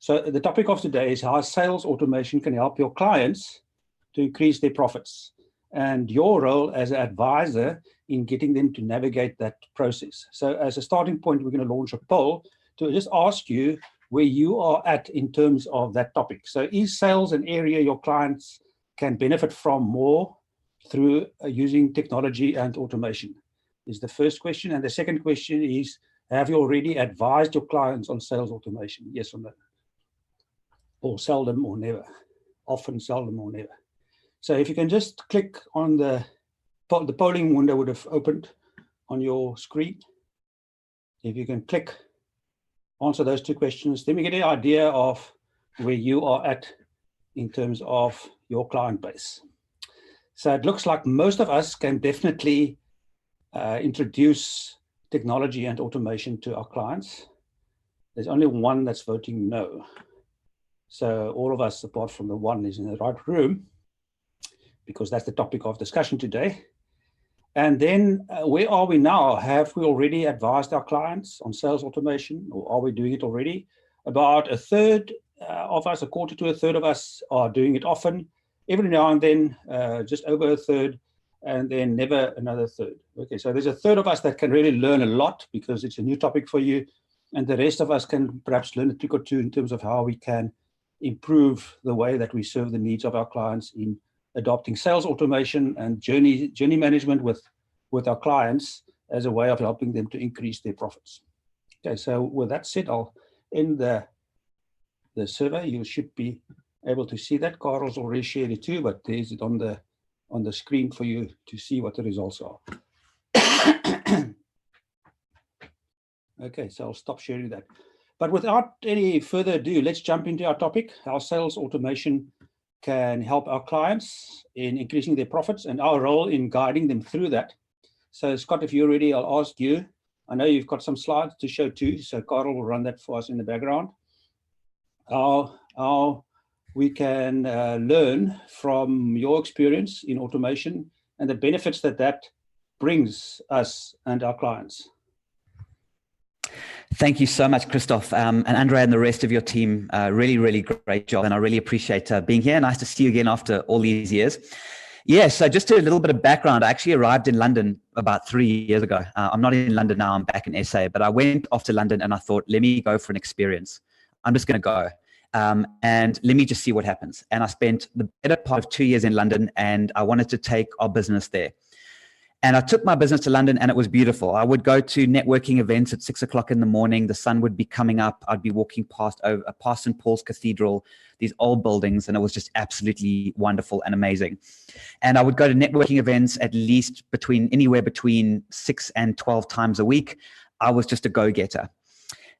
So the topic of today is how sales automation can help your clients to increase their profits, and your role as an advisor in getting them to navigate that process. So as a starting point, we're going to launch a poll to just ask you where you are at in terms of that topic. So is sales an area your clients can benefit from more through using technology and automation? Is the first question. And the second question is, have you already advised your clients on sales automation? Yes or no? Or seldom or never? Often, seldom or never. So if you can just click on the polling window would have opened on your screen. If you can click, answer those two questions, then we get an idea of where you are at in terms of your client base. So it looks like most of us can definitely introduce technology and automation to our clients. There's only one that's voting no. So all of us, apart from the one, is in the right room, because that's the topic of discussion today. And then where are we now? Have we already advised our clients on sales automation, or are we doing it already? About a third of us, a quarter to a third of us are doing it often. Every now and then, just over a third, and then never another third. Okay, so there's a third of us that can really learn a lot because it's a new topic for you. And the rest of us can perhaps learn a trick or two in terms of how we can improve the way that we serve the needs of our clients in adopting sales automation and journey management with our clients as a way of helping them to increase their profits. Okay, so with that said, I'll end the survey. You should be able to see that. Carl's already shared it too, but there's it on the screen for you to see what the results are. Okay, so I'll stop sharing that. But without any further ado, let's jump into our topic, how sales automation can help our clients in increasing their profits and our role in guiding them through that. So Scott, if you're ready, I'll ask you. I know you've got some slides to show too, so Carl will run that for us in the background. How we can learn from your experience in automation and the benefits that brings us and our clients. Thank you so much, Christoph, and Andrea and the rest of your team. Really, really great job. And I really appreciate being here. Nice to see you again after all these years. Yeah, so just a little bit of background. I actually arrived in London about 3 years ago. I'm not in London now, I'm back in SA, but I went off to London and I thought, let me go for an experience. I'm just going to go and let me just see what happens. And I spent the better part of 2 years in London and I wanted to take our business there. And I took my business to London and it was beautiful. I would go to networking events at 6 o'clock in the morning. The sun would be coming up. I'd be walking past St. Paul's Cathedral, these old buildings, and it was just absolutely wonderful and amazing. And I would go to networking events at least anywhere between 6 and 12 times a week. I was just a go-getter.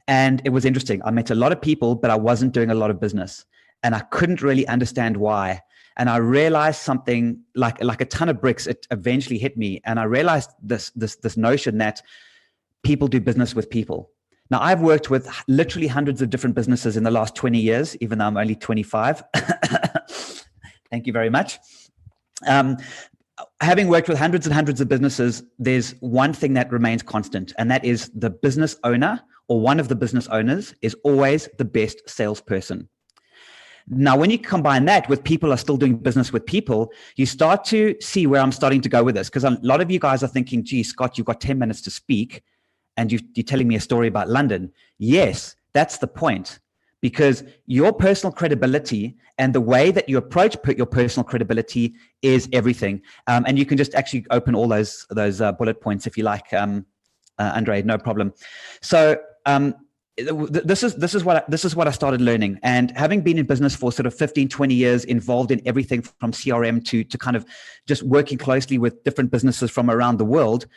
And it was interesting. I met a lot of people, but I wasn't doing a lot of business. And I couldn't really understand why. And I realized something like a ton of bricks. It eventually hit me. And I realized this notion that people do business with people. Now, I've worked with literally hundreds of different businesses in the last 20 years, even though I'm only 25. Thank you very much. Having worked with hundreds and hundreds of businesses, there's one thing that remains constant, and that is the business owner or one of the business owners is always the best salesperson. Now, when you combine that with people are still doing business with people, you start to see where I'm starting to go with this. Because a lot of you guys are thinking, gee, Scott, you've got 10 minutes to speak and you're telling me a story about London. Yes, that's the point. Because your personal credibility and the way that you approach your personal credibility is everything. And you can just actually open all those bullet points if you like, Andre, no problem. So, this is what I started learning, and having been in business for sort of 15, 20 years, involved in everything from CRM to kind of just working closely with different businesses from around the world.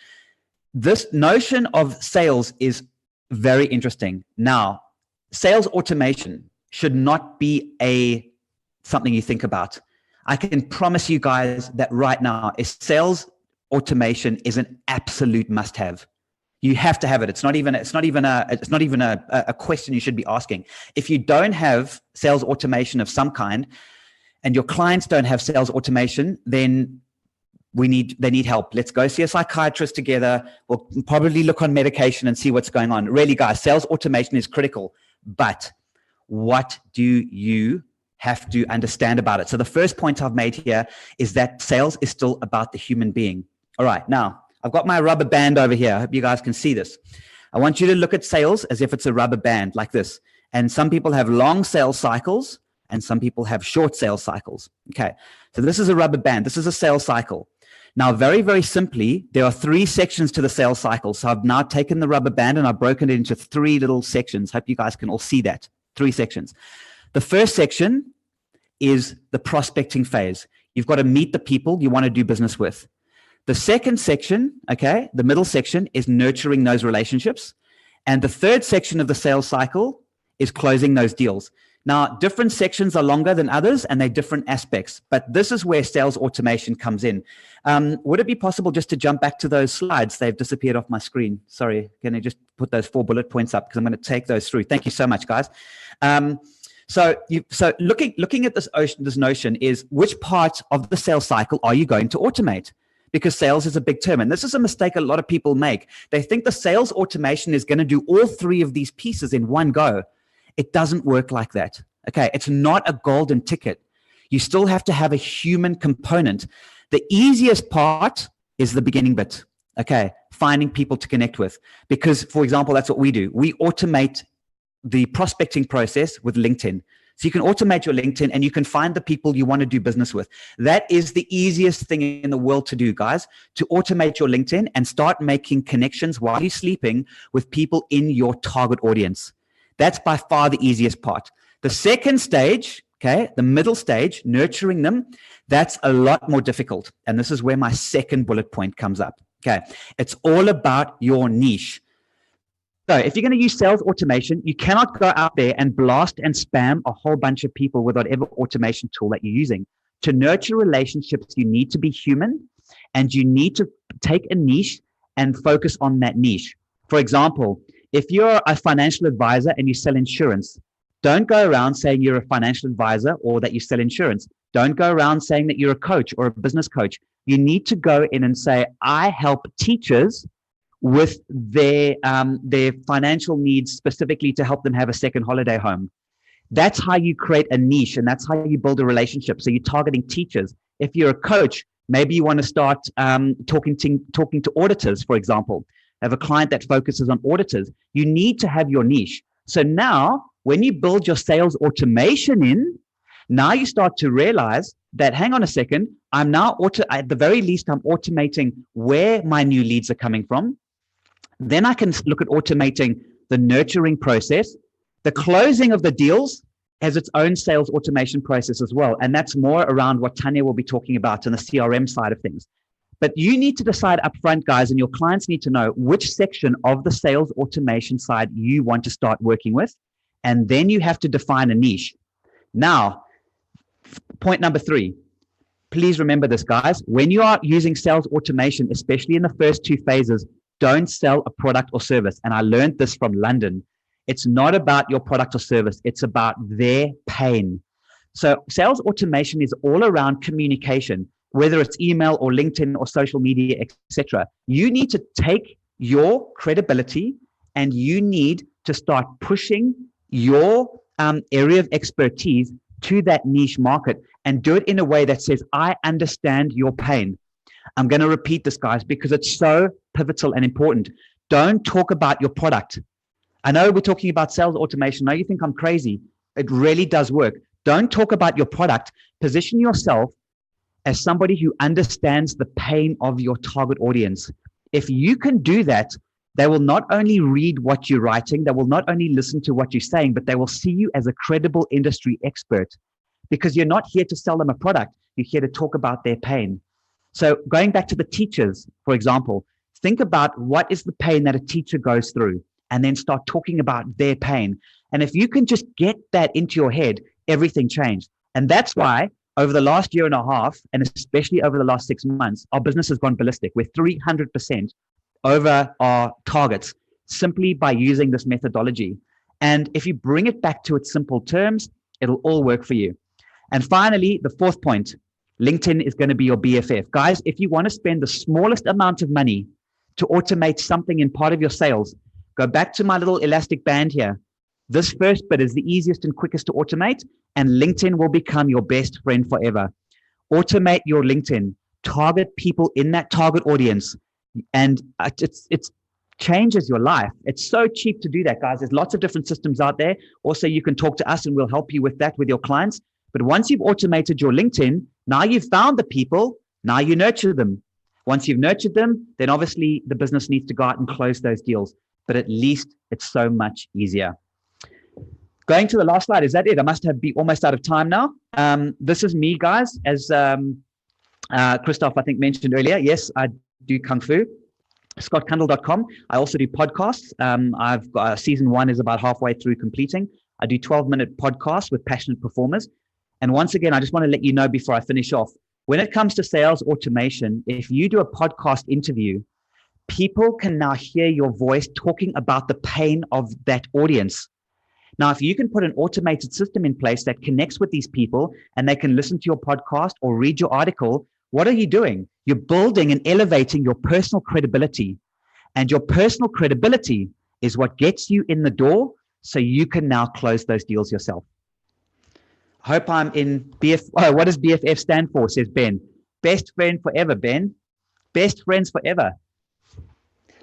This notion of sales is very interesting. Now, sales automation should not be something you think about. I can promise you guys that right now, sales automation is an absolute must-have. You have to have it. It's not even a question you should be asking. If you don't have sales automation of some kind, and your clients don't have sales automation, then they need help. Let's go see a psychiatrist together. We'll probably look on medication and see what's going on. Really, guys, sales automation is critical. But what do you have to understand about it? So the first point I've made here is that sales is still about the human being. All right, now I've got my rubber band over here. I hope you guys can see this. I want you to look at sales as if it's a rubber band like this. And some people have long sales cycles and some people have short sales cycles. Okay, so this is a rubber band. This is a sales cycle. Now, very, very simply, there are 3 sections to the sales cycle. So I've now taken the rubber band and I've broken it into 3 little sections. Hope you guys can all see that. 3 sections. The first section is the prospecting phase. You've got to meet the people you want to do business with. The second section, okay, the middle section is nurturing those relationships. And the third section of the sales cycle is closing those deals. Now, different sections are longer than others and they're different aspects, but this is where sales automation comes in. Would it be possible just to jump back to those slides? They've disappeared off my screen. Sorry, can I just put those 4 bullet points up because I'm going to take those through. Thank you so much, guys. So looking at this notion is which part of the sales cycle are you going to automate? Because sales is a big term. And this is a mistake a lot of people make. They think the sales automation is going to do all 3 of these pieces in one go. It doesn't work like that. Okay, it's not a golden ticket. You still have to have a human component. The easiest part is the beginning bit. Okay, finding people to connect with. Because, for example, that's what we do. We automate the prospecting process with LinkedIn. So you can automate your LinkedIn and you can find the people you want to do business with. That is the easiest thing in the world to do, guys, to automate your LinkedIn and start making connections while you're sleeping with people in your target audience. That's by far the easiest part. The second stage, okay, the middle stage, nurturing them, that's a lot more difficult. And this is where my second bullet point comes up. Okay, it's all about your niche. So if you're going to use sales automation, you cannot go out there and blast and spam a whole bunch of people with whatever automation tool that you're using. To nurture relationships, you need to be human and you need to take a niche and focus on that niche. For example, if you're a financial advisor and you sell insurance, don't go around saying you're a financial advisor or that you sell insurance. Don't go around saying that you're a coach or a business coach. You need to go in and say, I help teachers with their financial needs specifically to help them have a second holiday home. That's how you create a niche and that's how you build a relationship. So you're targeting teachers. If you're a coach, maybe you want to start talking to auditors, for example. Have a client that focuses on auditors. You need to have your niche. So now when you build your sales automation in, now you start to realize that, hang on a second, I'm now at the very least, I'm automating where my new leads are coming from. Then I can look at automating the nurturing process. The closing of the deals has its own sales automation process as well. And that's more around what Tania will be talking about in the CRM side of things. But you need to decide upfront, guys, and your clients need to know which section of the sales automation side you want to start working with. And then you have to define a niche. Now, point number 3, please remember this, guys. When you are using sales automation, especially in the first 2 phases, don't sell a product or service. And I learned this from London. It's not about your product or service. It's about their pain. So sales automation is all around communication, whether it's email or LinkedIn or social media, etc. You need to take your credibility and you need to start pushing your area of expertise to that niche market and do it in a way that says, I understand your pain. I'm going to repeat this, guys, because it's so pivotal and important. Don't talk about your product. I know we're talking about sales automation. Now you think I'm crazy. It really does work. Don't talk about your product. Position yourself as somebody who understands the pain of your target audience. If you can do that, they will not only read what you're writing, they will not only listen to what you're saying, but they will see you as a credible industry expert because you're not here to sell them a product. You're here to talk about their pain. So going back to the teachers, for example, think about what is the pain that a teacher goes through and then start talking about their pain. And if you can just get that into your head, everything changed. And that's why over the last year and a half, and especially over the last 6 months, our business has gone ballistic. We're 300% over our targets simply by using this methodology. And if you bring it back to its simple terms, it'll all work for you. And finally, the 4th point, LinkedIn is going to be your BFF. Guys, if you want to spend the smallest amount of money to automate something in part of your sales, go back to my little elastic band here. This first bit is the easiest and quickest to automate, and LinkedIn will become your best friend forever. Automate your LinkedIn. Target people in that target audience, and it's changes your life. It's so cheap to do that, guys. There's lots of different systems out there. Also, you can talk to us and we'll help you with that with your clients. But once you've automated your LinkedIn, now you've found the people, now you nurture them. Once you've nurtured them, then obviously the business needs to go out and close those deals. But at least it's so much easier. Going to the last slide, is that it? I must be almost out of time now. This is me, guys, as Christoph, I think, mentioned earlier. Yes, I do Kung Fu. ScottCundill.com. I also do podcasts. I've got season 1 is about halfway through completing. I do 12-minute podcasts with passionate performers. And once again, I just want to let you know before I finish off, when it comes to sales automation, if you do a podcast interview, people can now hear your voice talking about the pain of that audience. Now, if you can put an automated system in place that connects with these people and they can listen to your podcast or read your article, what are you doing? You're building and elevating your personal credibility. And your personal credibility is what gets you in the door so you can now close those deals yourself. I hope I'm in BF. Oh, what does BFF stand for, says Ben. Best friend forever, Ben. Best friends forever.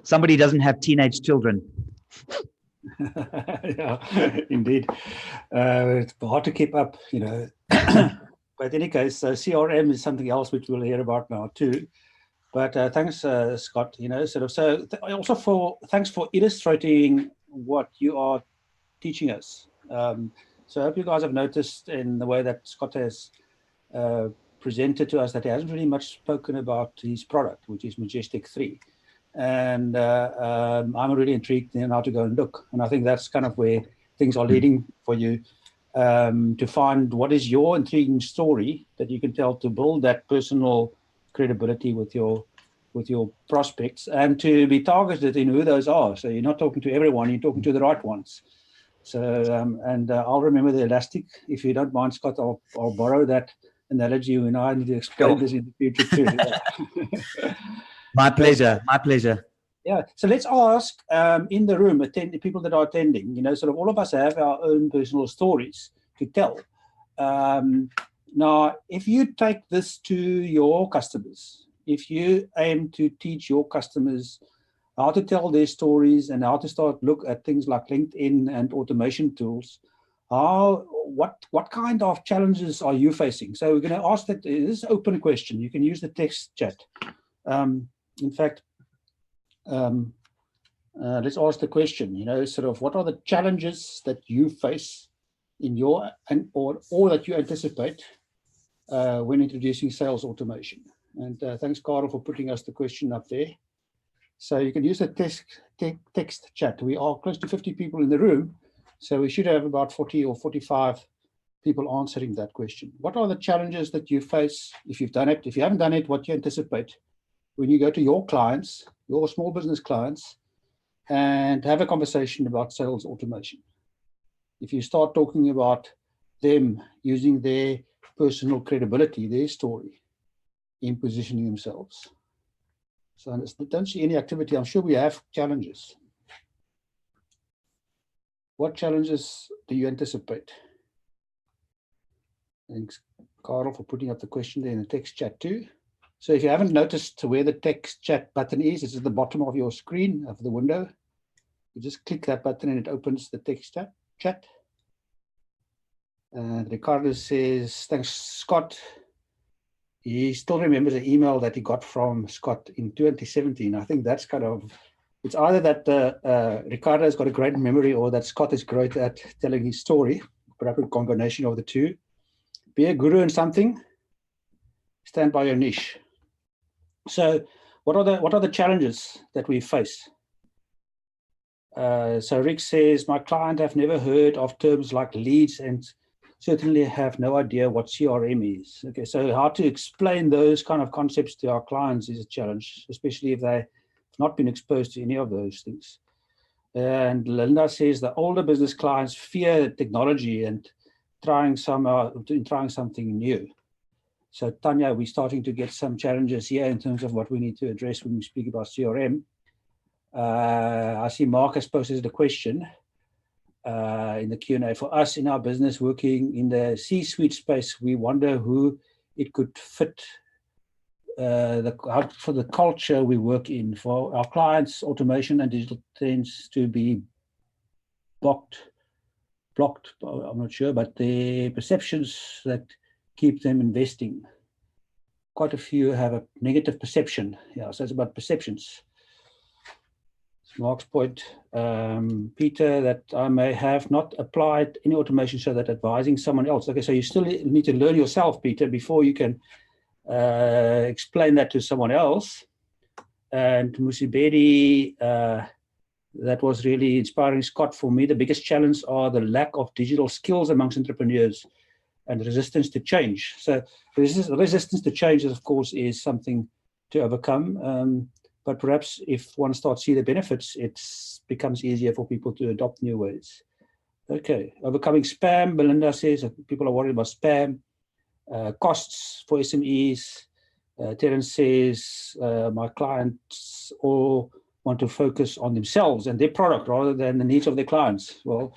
Somebody doesn't have teenage children. Yeah, indeed. It's hard to keep up, you know. But in any case, CRM is something else which we'll hear about now too. But thanks, Scott. You know, thanks for illustrating what you are teaching us. So I hope you guys have noticed in the way that Scott has presented to us that he hasn't really much spoken about his product, which is Majestic 3. And I'm really intrigued in how to go and look. And I think that's kind of where things are leading for you, to find what is your intriguing story that you can tell to build that personal credibility with your prospects, and to be targeted in who those are. So you're not talking to everyone, you're talking to the right ones. So I'll remember the elastic. If you don't mind, Scott, I'll borrow that analogy when I need to explain this in the future too. My pleasure. My pleasure. Yeah. So let's ask in the room, people that are attending, you know, sort of all of us have our own personal stories to tell. Now, if you take this to your customers, if you aim to teach your customers how to tell their stories and how to start look at things like LinkedIn and automation tools, what kind of challenges are you facing? So we're going to ask that. This is an open question. You can use the text chat. In fact, let's ask the question, you know, sort of what are the challenges that you face in your, or that you anticipate when introducing sales automation? And thanks, Carl, for putting us the question up there. So you can use the text chat. We are close to 50 people in the room, so we should have about 40 or 45 people answering that question. What are the challenges that you face if you've done it? If you haven't done it, what you anticipate when you go to your clients, your small business clients, and have a conversation about sales automation? If you start talking about them using their personal credibility, their story, in positioning themselves. So I don't see any activity. I'm sure we have challenges. What challenges do you anticipate? Thanks, Carl, for putting up the question there in the text chat too. So if you haven't noticed where the text chat button is, it's at the bottom of your screen of the window. You just click that button and it opens the text chat. And Ricardo says, thanks, Scott. He still remembers the email that he got from Scott in 2017. I think that's kind of, it's either that Ricardo has got a great memory or that Scott is great at telling his story, perhaps a combination of the two. Be a guru in something, stand by your niche. So what are the challenges that we face? So Rick says, my client have never heard of terms like leads and certainly have no idea what CRM is. Okay, so how to explain those kind of concepts to our clients is a challenge, especially if they've not been exposed to any of those things. And Linda says the older business clients fear technology and trying something new. So Tanya, we're starting to get some challenges here in terms of what we need to address when we speak about CRM. I see Marcus posted a question. in the Q&A. For us in our business working in the C-suite space, we wonder who it could fit for the culture we work in. For our clients, automation and digital tends to be blocked, I'm not sure, but the perceptions that keep them investing. Quite a few have a negative perception. Yeah, so it's about perceptions. Mark's point, Peter, that I may have not applied any automation so that advising someone else. Okay, so you still need to learn yourself, Peter, before you can explain that to someone else. And Musibedi, that was really inspiring, Scott. For me, the biggest challenge are the lack of digital skills amongst entrepreneurs and resistance to change. So resistance to change, of course, is something to overcome. But perhaps if one starts to see the benefits, it becomes easier for people to adopt new ways. Okay, overcoming spam. Belinda says that people are worried about spam. Costs for SMEs. Terence says, my clients all want to focus on themselves and their product rather than the needs of their clients. Well,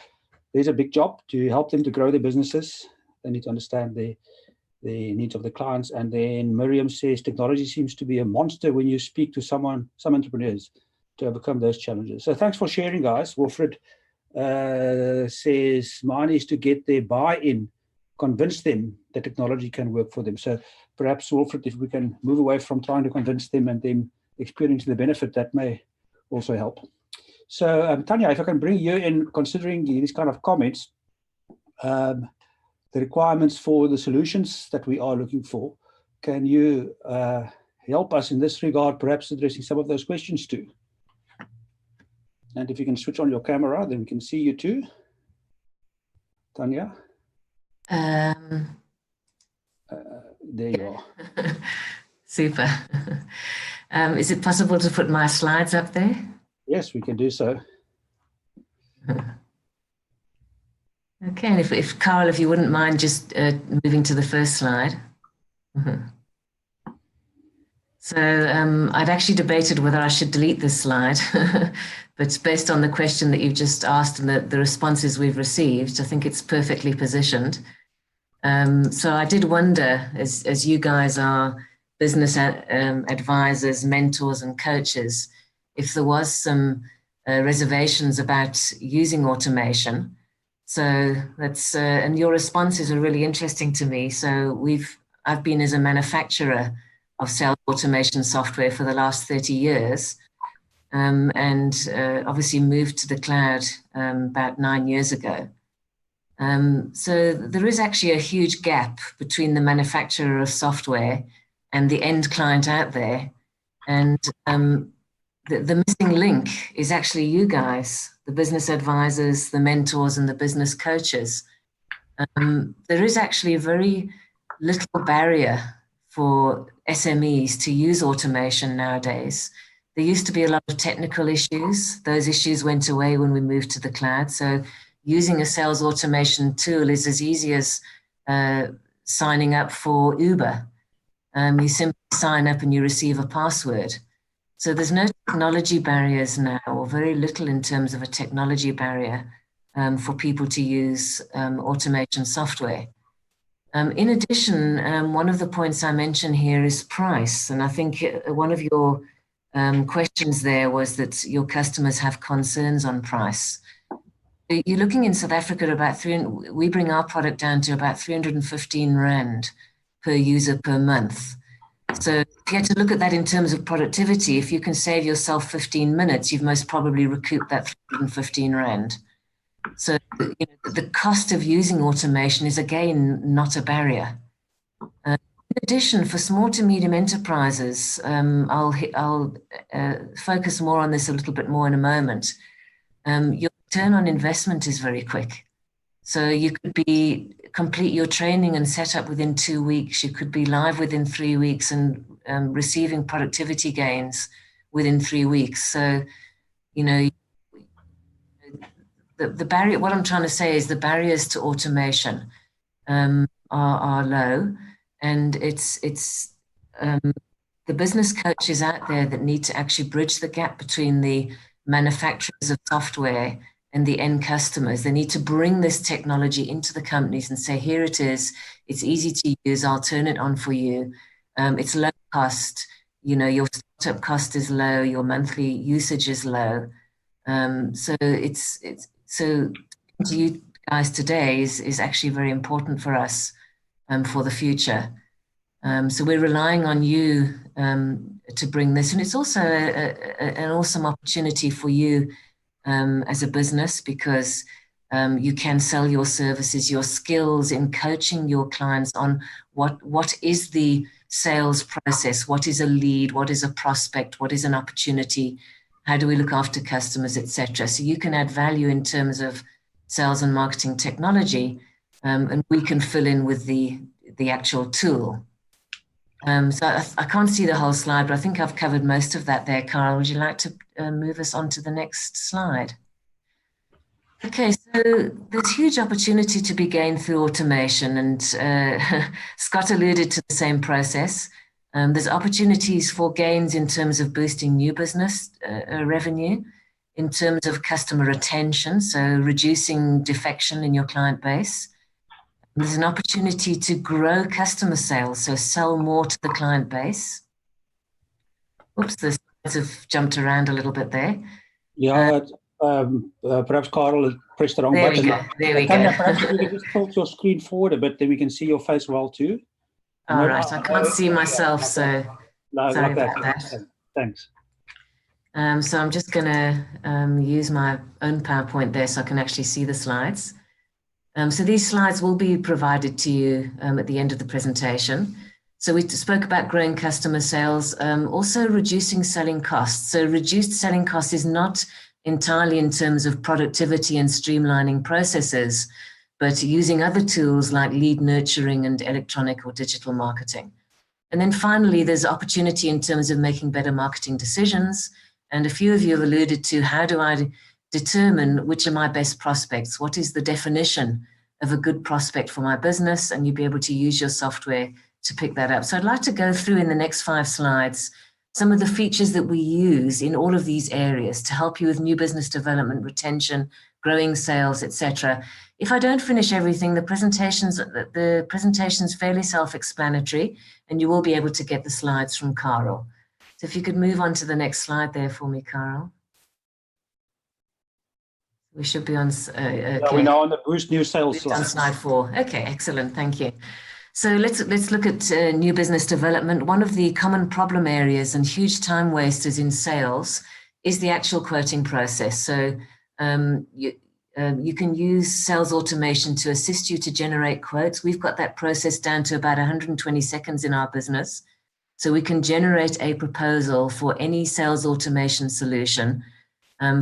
there's a big job to help them to grow their businesses. They need to understand the needs of the clients. And then Miriam says, technology seems to be a monster when you speak to some entrepreneurs to overcome those challenges. So thanks for sharing, guys. Wilfred says, mine is to get their buy-in, convince them that technology can work for them. So perhaps, Wilfred, if we can move away from trying to convince them and them experiencing the benefit, that may also help. So Tania, if I can bring you in, considering these kind of comments, the requirements for the solutions that we are looking for, can you help us in this regard, perhaps addressing some of those questions too? And if you can switch on your camera, then we can see you too. Tania? There you are. Super. Is it possible to put my slides up there? Yes, we can do so. Okay, and if Carl, if you wouldn't mind just moving to the first slide. So I'd actually debated whether I should delete this slide, but based on the question that you've just asked and the responses we've received, I think it's perfectly positioned. So I did wonder, as you guys are business advisors, mentors and coaches, if there was some reservations about using automation. So that's, and your responses are really interesting to me. So I've been as a manufacturer of sales automation software for the last 30 years, and obviously moved to the cloud about 9 years ago. So there is actually a huge gap between the manufacturer of software and the end client out there. And the missing link is actually you guys, the business advisors, the mentors, and the business coaches. There is actually a very little barrier for SMEs to use automation nowadays. There used to be a lot of technical issues. Those issues went away when we moved to the cloud. So using a sales automation tool is as easy as signing up for Uber. You simply sign up and you receive a password. So there's no technology barriers now, or very little in terms of a technology barrier for people to use automation software. In addition, one of the points I mentioned here is price. And I think one of your questions there was that your customers have concerns on price. You're looking in South Africa at we bring our product down to about 315 Rand per user per month. So if you had to look at that in terms of productivity, if you can save yourself 15 minutes, you've most probably recouped that 315 Rand. So the cost of using automation is, again, not a barrier. In addition, for small to medium enterprises, I'll focus more on this a little bit more in a moment. Your return on investment is very quick. So you could complete your training and set up within 2 weeks. You could be live within 3 weeks and receiving productivity gains within 3 weeks. So, the barrier, what I'm trying to say is the barriers to automation are low, and it's the business coaches out there that need to actually bridge the gap between the manufacturers of software and the end customers. They need to bring this technology into the companies and say, here it is, it's easy to use, I'll turn it on for you. It's low cost, you know, your startup cost is low, your monthly usage is low. So so to you guys today is actually very important for us for the future. So we're relying on you to bring this, and it's also an awesome opportunity for you as a business, because you can sell your services, your skills in coaching your clients on what is the sales process, what is a lead, what is a prospect, what is an opportunity, how do we look after customers, etc. So you can add value in terms of sales and marketing technology, and we can fill in with the actual tool. So I can't see the whole slide, but I think I've covered most of that there. Carl, would you like to move us on to the next slide? Okay, so there's huge opportunity to be gained through automation, and Scott alluded to the same process. There's opportunities for gains in terms of boosting new business revenue, in terms of customer retention, so reducing defection in your client base. There's an opportunity to grow customer sales, so sell more to the client base. Oops, the slides have jumped around a little bit there. Yeah, perhaps Carl pressed the wrong button. There we Tania, go. perhaps you can just tilt your screen forward a bit, then we can see your face well too. All right, I can't see myself, so sorry about that. Thanks. So I'm just going to use my own PowerPoint there so I can actually see the slides. So these slides will be provided to you at the end of the presentation. So we spoke about growing customer sales, also reducing selling costs. So reduced selling costs is not entirely in terms of productivity and streamlining processes, but using other tools like lead nurturing and electronic or digital marketing. And then finally, there's opportunity in terms of making better marketing decisions. And a few of you have alluded to, how do I determine which are my best prospects? What is the definition of a good prospect for my business? And you'll be able to use your software to pick that up. So I'd like to go through in the next 5 slides some of the features that we use in all of these areas to help you with new business development, retention, growing sales, etc. If I don't finish everything, the presentation's fairly self-explanatory, and you will be able to get the slides from Carl. So if you could move on to the next slide there for me, Carl. We should be on. Okay. We're now on the boost new sales slide. On slide 4. Okay, excellent. Thank you. So let's look at new business development. One of the common problem areas and huge time wasters in sales is the actual quoting process. So you can use sales automation to assist you to generate quotes. We've got that process down to about 120 seconds in our business. So we can generate a proposal for any sales automation solution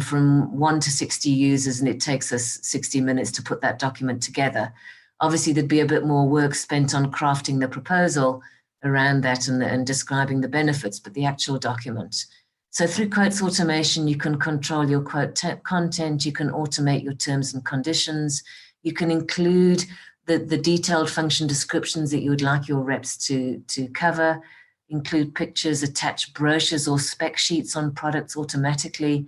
from 1 to 60 users, and it takes us 60 minutes to put that document together. Obviously, there'd be a bit more work spent on crafting the proposal around that and describing the benefits, but the actual document. So through quotes automation, you can control your quote content, you can automate your terms and conditions, you can include the detailed function descriptions that you would like your reps to cover, include pictures, attach brochures or spec sheets on products automatically,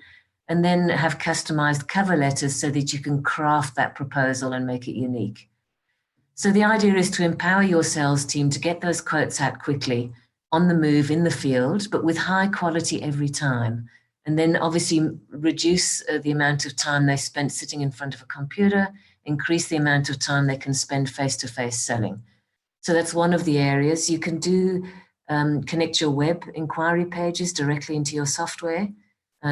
and then have customized cover letters so that you can craft that proposal and make it unique. So the idea is to empower your sales team to get those quotes out quickly, on the move, in the field, but with high quality every time. And then obviously reduce the amount of time they spend sitting in front of a computer, increase the amount of time they can spend face-to-face selling. So that's one of the areas. You can do connect your web inquiry pages directly into your software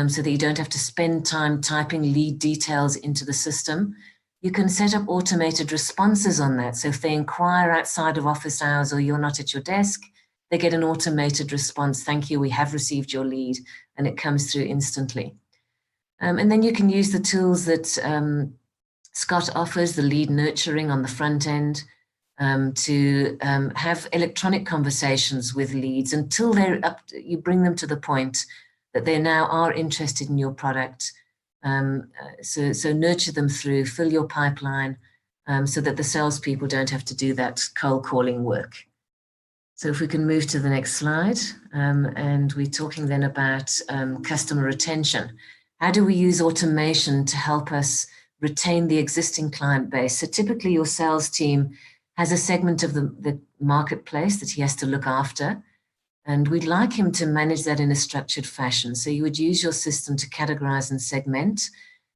so that you don't have to spend time typing lead details into the system. You can set up automated responses on that. So if they inquire outside of office hours or you're not at your desk, they get an automated response. Thank you, we have received your lead, and it comes through instantly. And then you can use the tools that Scott offers, the lead nurturing on the front end, to have electronic conversations with leads until they're up. You bring them to the point that they now are interested in your product. So nurture them through, fill your pipeline so that the salespeople don't have to do that cold calling work. So if we can move to the next slide, and we're talking then about customer retention. How do we use automation to help us retain the existing client base? So typically your sales team has a segment of the marketplace that he has to look after. And we'd like him to manage that in a structured fashion. So you would use your system to categorize and segment,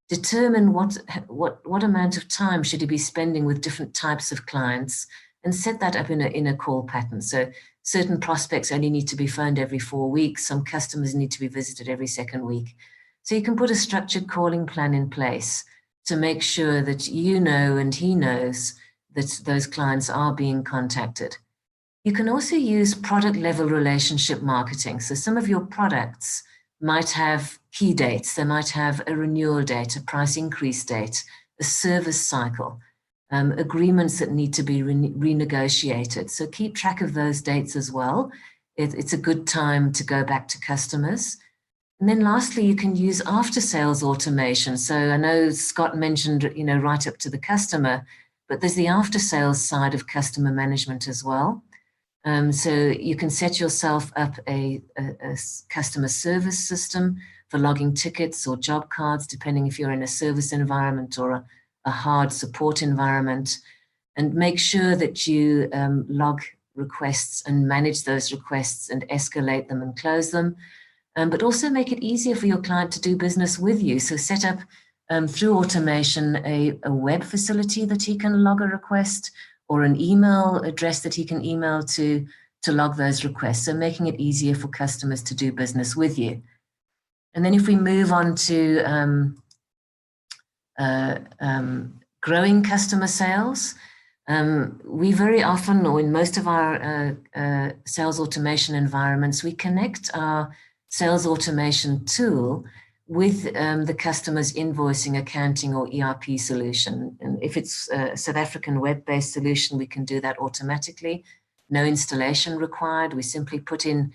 determine what amount of time should he be spending with different types of clients, and set that up in a call pattern. So certain prospects only need to be phoned every 4 weeks. Some customers need to be visited every second week. So you can put a structured calling plan in place to make sure that you know and he knows that those clients are being contacted. You can also use product level relationship marketing. So some of your products might have key dates. They might have a renewal date, a price increase date, a service cycle, agreements that need to be renegotiated. So keep track of those dates as well. It's a good time to go back to customers. And then lastly, you can use after sales automation. So I know Scott mentioned, right up to the customer, but there's the after sales side of customer management as well. So you can set yourself up a customer service system for logging tickets or job cards, depending if you're in a service environment or a hard support environment, and make sure that you log requests and manage those requests and escalate them and close them, but also make it easier for your client to do business with you. So set up through automation a web facility that he can log a request, or an email address that he can email to log those requests. So making it easier for customers to do business with you. And then if we move on to growing customer sales, we very often, or in most of our sales automation environments, we connect our sales automation tool with the customer's invoicing, accounting, or ERP solution. And if it's a South African web-based solution, we can do that automatically. No installation required. We simply put in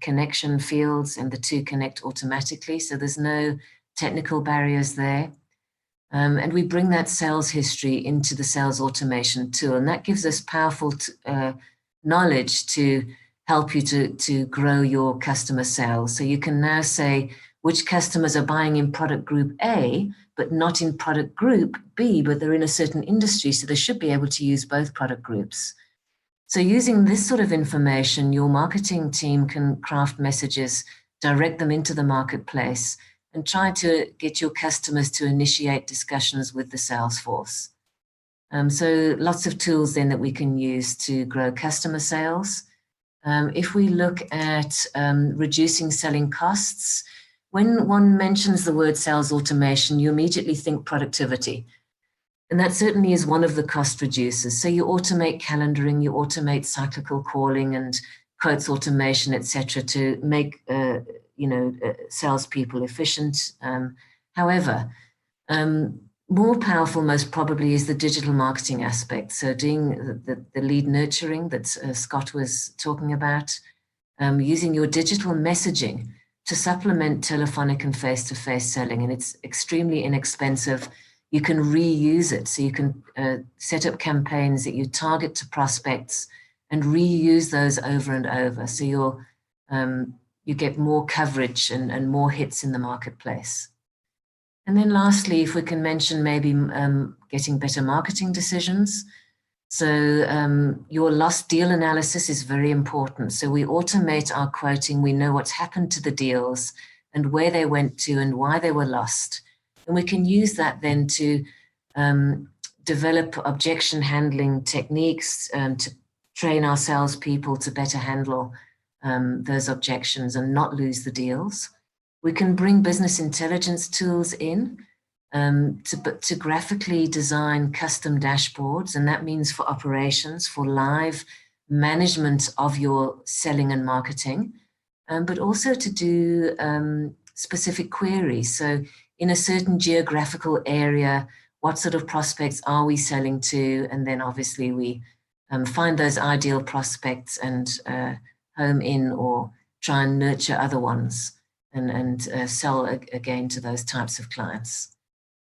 connection fields and the two connect automatically. So there's no technical barriers there. And we bring that sales history into the sales automation tool. And that gives us powerful knowledge to help you to grow your customer sales. So you can now say which customers are buying in product group A, but not in product group B, but they're in a certain industry, so they should be able to use both product groups. So using this sort of information, your marketing team can craft messages, direct them into the marketplace, and try to get your customers to initiate discussions with the sales force. So lots of tools then that we can use to grow customer sales. If we look at reducing selling costs, when one mentions the word sales automation, you immediately think productivity. And that certainly is one of the cost reducers. So you automate calendaring, you automate cyclical calling and quotes automation, etc., to make salespeople efficient. However, more powerful most probably is the digital marketing aspect. So doing the lead nurturing that Scott was talking about, using your digital messaging to supplement telephonic and face-to-face selling. And it's extremely inexpensive. You can reuse it. So you can set up campaigns that you target to prospects and reuse those over and over. So you get more coverage and more hits in the marketplace. And then lastly, if we can mention maybe getting better marketing decisions. So your lost deal analysis is very important. So we automate our quoting. We know what's happened to the deals and where they went to and why they were lost. And we can use that then to develop objection handling techniques to train our salespeople to better handle those objections and not lose the deals. We can bring business intelligence tools in to graphically design custom dashboards, and that means for operations, for live management of your selling and marketing, but also to do specific queries. So in a certain geographical area, what sort of prospects are we selling to? And then obviously we find those ideal prospects and home in or try and nurture other ones and sell again to those types of clients.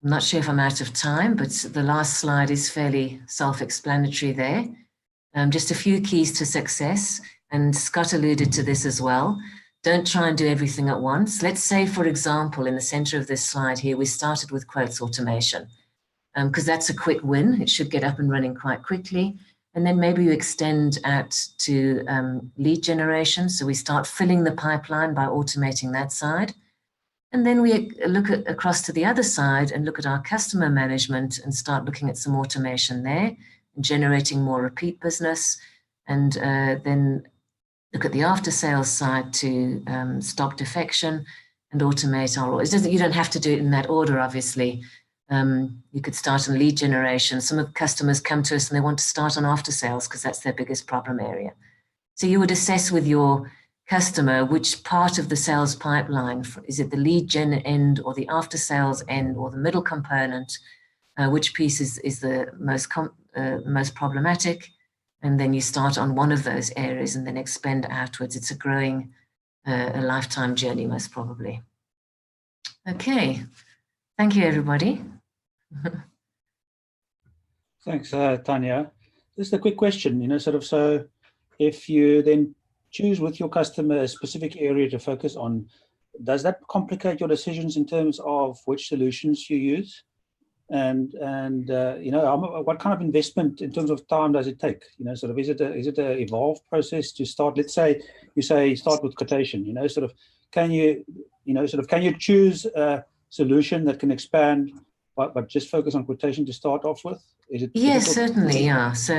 I'm not sure if I'm out of time, but the last slide is fairly self-explanatory there. Just a few keys to success, and Scott alluded to this as well. Don't try and do everything at once. Let's say, for example, in the center of this slide here, we started with quotes automation because that's a quick win. It should get up and running quite quickly. And then maybe you extend out to lead generation. So we start filling the pipeline by automating that side. And then we look across to the other side and look at our customer management and start looking at some automation there and generating more repeat business. And then look at the after sales side to stop defection and automate our orders. You don't have to do it in that order, obviously. You could start on lead generation. Some of the customers come to us and they want to start on after sales because that's their biggest problem area. So you would assess with your customer which part of the sales pipeline, is it the lead gen end or the after sales end or the middle component, which piece is the most problematic, and then you start on one of those areas and then expand outwards. It's a growing, a lifetime journey, most probably. Okay, thank you, everybody. Thanks, Tania. Just a quick question, so if you then choose with your customer a specific area to focus on, does that complicate your decisions in terms of which solutions you use? And what kind of investment in terms of time does it take? Is it a evolved process to start? Let's say you start with quotation. Can you choose a solution that can expand, but just focus on quotation to start off with? Is it? Yes, certainly. Yeah. So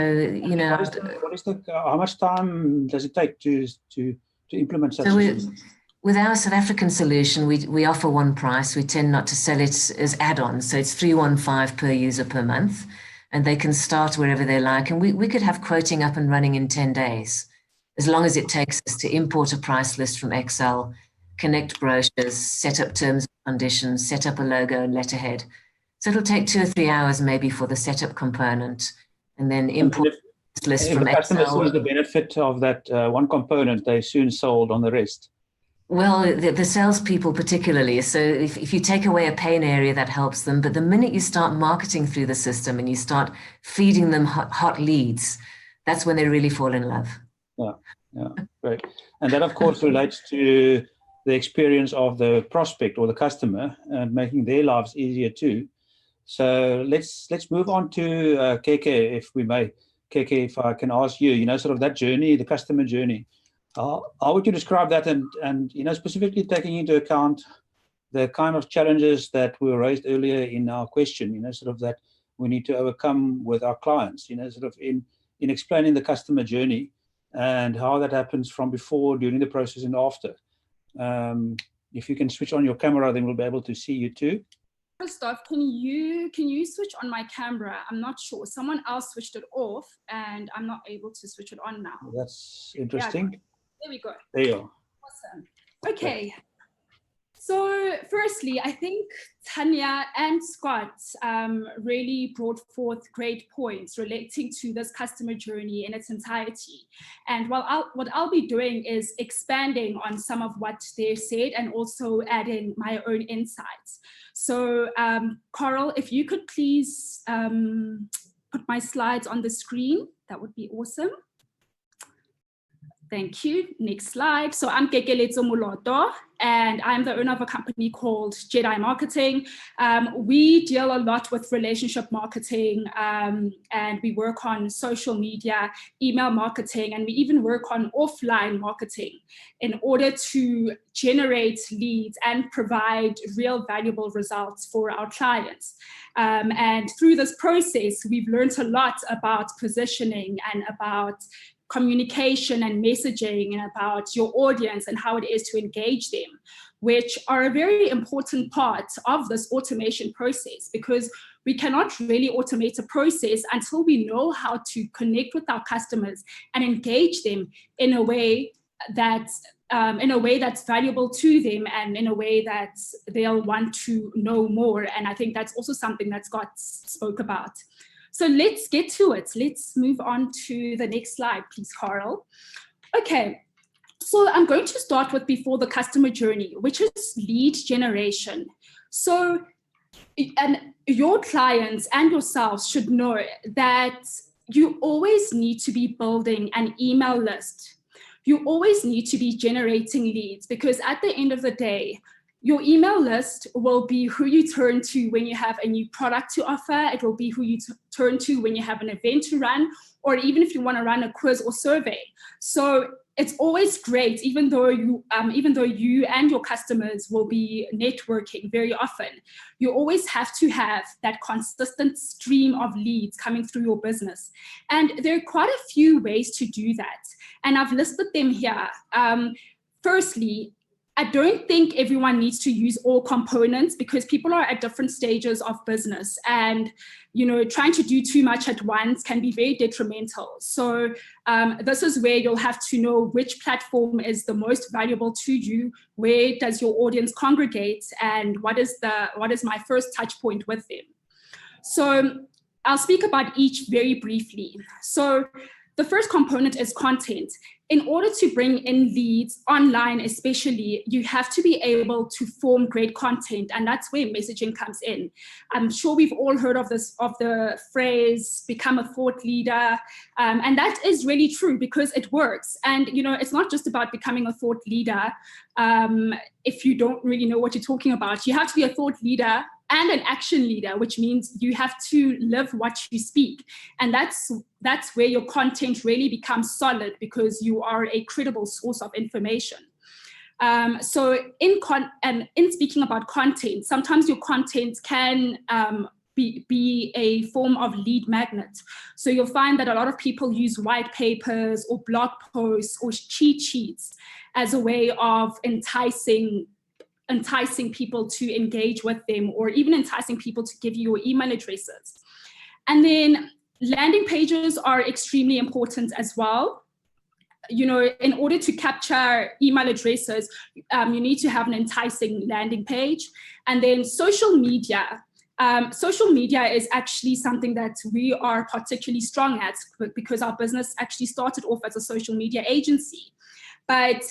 how much time does it take to implement such? With our South African solution, we offer one price. We tend not to sell it as add-ons. So it's 315 per user per month, and they can start wherever they like. And we could have quoting up and running in 10 days, as long as it takes us to import a price list from Excel, connect brochures, set up terms and conditions, set up a logo and letterhead. So it'll take 2 or 3 hours maybe for the setup component, and then import this list from Excel. If the customer sees the benefit of that one component, they soon sold on the rest. Well, the salespeople particularly. So if you take away a pain area, that helps them. But the minute you start marketing through the system and you start feeding them hot leads, that's when they really fall in love. Yeah, great. And that, of course, relates to the experience of the prospect or the customer and making their lives easier too. So let's move on to Keke, if we may. Keke, if I can ask you, sort of that journey, the customer journey. How would you describe that, and specifically taking into account the kind of challenges that were raised earlier in our question, sort of that we need to overcome with our clients, sort of in explaining the customer journey and how that happens from before, during the process, and after. If you can switch on your camera, then we'll be able to see you too. First off, can you switch on my camera? I'm not sure. Someone else switched it off, and I'm not able to switch it on now. That's interesting. Yeah, there we go. There you are. Awesome. Okay. So firstly, I think Tania and Scott really brought forth great points relating to this customer journey in its entirety. And what I'll be doing is expanding on some of what they said and also adding my own insights. So Coral, if you could please put my slides on the screen, that would be awesome. Thank you. Next slide. So I'm Kekeletso Moloto, and I'm the owner of a company called JEDI Marketing. We deal a lot with relationship marketing, and we work on social media, email marketing, and we even work on offline marketing in order to generate leads and provide real valuable results for our clients. And through this process, we've learned a lot about positioning and about communication and messaging and about your audience and how it is to engage them, which are a very important part of this automation process, because we cannot really automate a process until we know how to connect with our customers and engage them in a way that's valuable to them and in a way that they'll want to know more. And I think that's also something that Scott spoke about. So let's get to it. Let's move on to the next slide, please, Carl. Okay, so I'm going to start with before the customer journey, which is lead generation. So, and your clients and yourselves should know that you always need to be building an email list You always need to be generating leads, because at the end of the day, your email list will be who you turn to when you have a new product to offer. It will be who you turn to when you have an event to run, or even if you want to run a quiz or survey. So it's always great, even though you and your customers will be networking very often, you always have to have that consistent stream of leads coming through your business. And there are quite a few ways to do that, and I've listed them here. Firstly, I don't think everyone needs to use all components, because people are at different stages of business, and trying to do too much at once can be very detrimental. So this is where you'll have to know which platform is the most valuable to you, where does your audience congregate, and what is my first touch point with them. So I'll speak about each very briefly. So the first component is content. In order to bring in leads online, especially, you have to be able to form great content, and that's where messaging comes in. I'm sure we've all heard of the phrase, become a thought leader, and that is really true because it works. And it's not just about becoming a thought leader. If you don't really know what you're talking about, you have to be a thought leader and an action leader, which means you have to live what you speak. And that's where your content really becomes solid, because you are a credible source of information. So in speaking about content, sometimes your content can be a form of lead magnet. So you'll find that a lot of people use white papers or blog posts or cheat sheets as a way of enticing people to engage with them, or even enticing people to give you your email addresses. And then landing pages are extremely important as well. In order to capture email addresses, you need to have an enticing landing page. And then social media. Social media is actually something that we are particularly strong at, because our business actually started off as a social media agency. But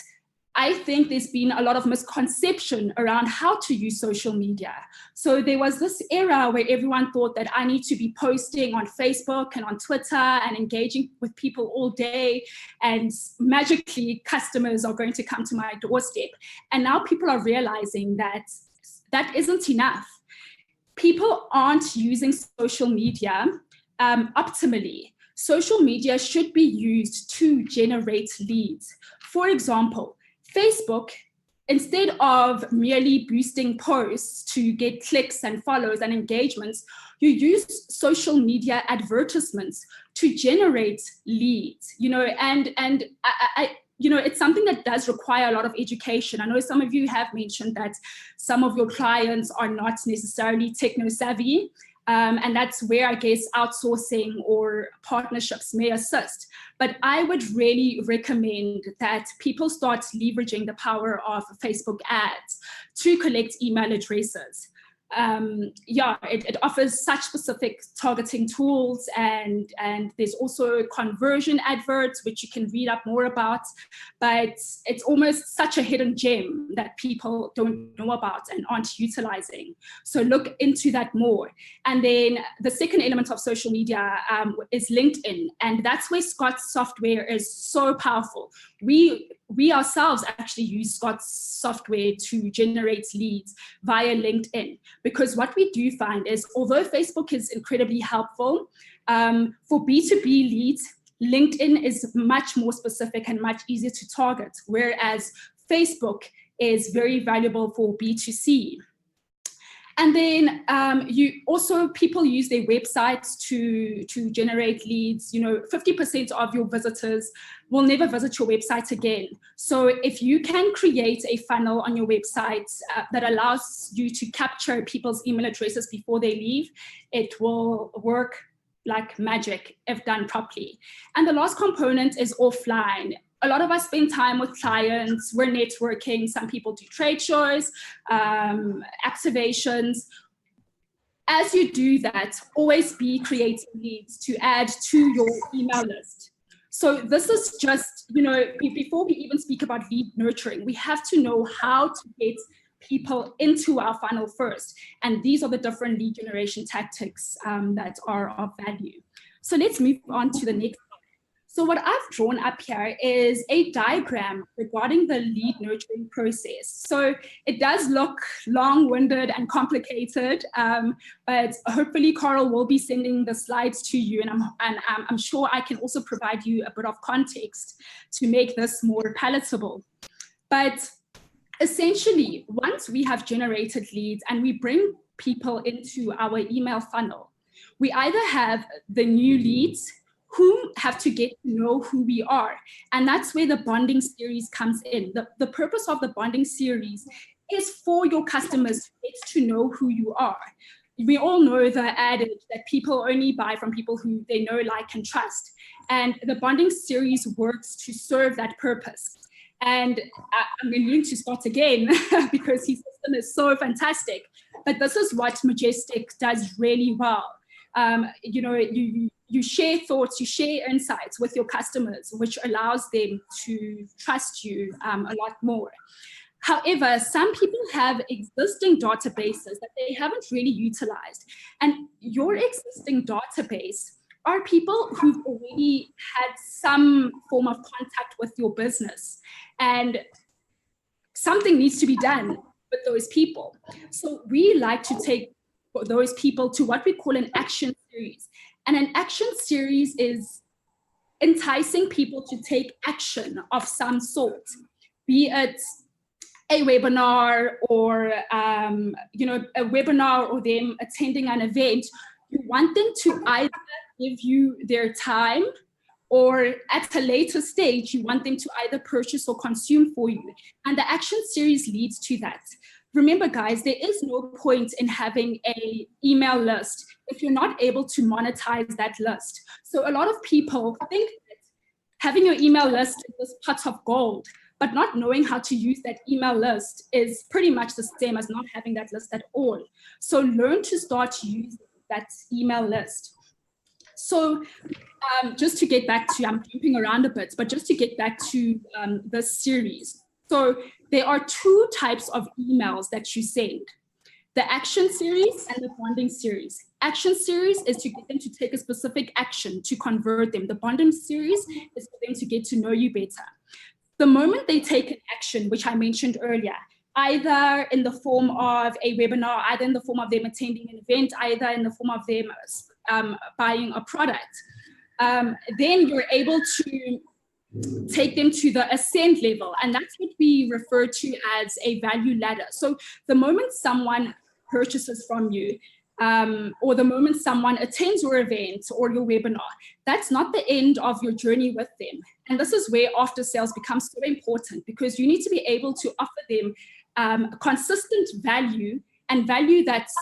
I think there's been a lot of misconception around how to use social media. So there was this era where everyone thought that I need to be posting on Facebook and on Twitter and engaging with people all day, and magically customers are going to come to my doorstep. And now people are realizing that that isn't enough. People aren't using social media optimally. Social media should be used to generate leads. For example, Facebook, instead of merely boosting posts to get clicks and follows and engagements, you use social media advertisements to generate leads. It's something that does require a lot of education. I know some of you have mentioned that some of your clients are not necessarily techno savvy. And that's where I guess outsourcing or partnerships may assist. But I would really recommend that people start leveraging the power of Facebook ads to collect email addresses. It offers such specific targeting tools, and there's also conversion adverts, which you can read up more about, but it's almost such a hidden gem that people don't know about and aren't utilizing. So look into that more. And then the second element of social media is LinkedIn, and that's where Scott's software is so powerful. We ourselves actually use Scott's software to generate leads via LinkedIn, because what we do find is, although Facebook is incredibly helpful, for B2B leads, LinkedIn is much more specific and much easier to target, whereas Facebook is very valuable for B2C. And then people use their websites to generate leads. 50% of your visitors will never visit your website again. So if you can create a funnel on your website that allows you to capture people's email addresses before they leave, it will work like magic if done properly. And the last component is offline. A lot of us spend time with clients, we're networking, some people do trade shows, activations. As you do that, always be creating leads to add to your email list. So this is just, before we even speak about lead nurturing, we have to know how to get people into our funnel first. And these are the different lead generation tactics that are of value. So let's move on to the next. So what I've drawn up here is a diagram regarding the lead nurturing process. So it does look long-winded and complicated, but hopefully Carl will be sending the slides to you, and I'm sure I can also provide you a bit of context to make this more palatable. But essentially, once we have generated leads and we bring people into our email funnel, we either have the new leads who have to get to know who we are. And that's where the bonding series comes in. The purpose of the bonding series is for your customers to get to know who you are. We all know the adage that people only buy from people who they know, like, and trust. And the bonding series works to serve that purpose. And I'm alluding to Scott again because his system is so fantastic. But this is what Majestic does really well. You share thoughts, you share insights with your customers, which allows them to trust you a lot more. However, some people have existing databases that they haven't really utilized. And your existing database are people who've already had some form of contact with your business. And something needs to be done with those people. So we like to take those people to what we call an action series. And an action series is enticing people to take action of some sort, be it a webinar or a webinar or them attending an event. You want them to either give you their time, or at a later stage, you want them to either purchase or consume for you. And the action series leads to that. Remember, guys, there is no point in having an email list if you're not able to monetize that list. So a lot of people think that having your email list is this pot of gold, but not knowing how to use that email list is pretty much the same as not having that list at all. So learn to start using that email list. So just to get back to, I'm jumping around a bit, but just to get back to this series. So there are two types of emails that you send: the action series and the bonding series. Action series is to get them to take a specific action to convert them. The bonding series is for them to get to know you better. The moment they take an action, which I mentioned earlier, either in the form of a webinar, either in the form of them attending an event, either in the form of them buying a product, then you're able to take them to the ascend level. And that's what we refer to as a value ladder. So the moment someone purchases from you, or the moment someone attends your event or your webinar, that's not the end of your journey with them. And this is where after sales becomes so important, because you need to be able to offer them consistent value, and value that's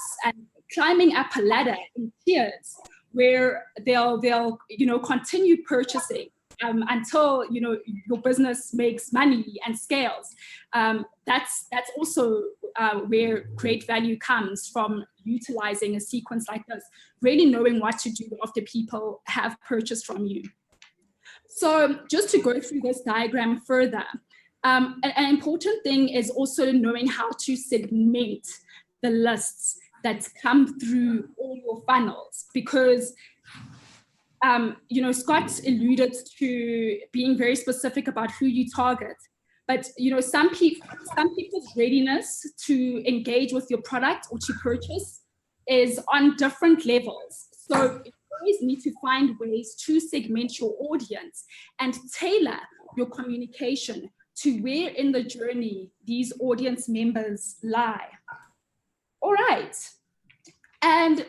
climbing up a ladder in tiers, where they'll continue purchasing until your business makes money and scales. That's also where great value comes from, utilizing a sequence like this, really knowing what to do after people have purchased from you. So just to go through this diagram further, an important thing is also knowing how to segment the lists that come through all your funnels, because Scott alluded to being very specific about who you target, but some people's readiness to engage with your product or to purchase is on different levels. So you always need to find ways to segment your audience and tailor your communication to where in the journey these audience members lie. All right. And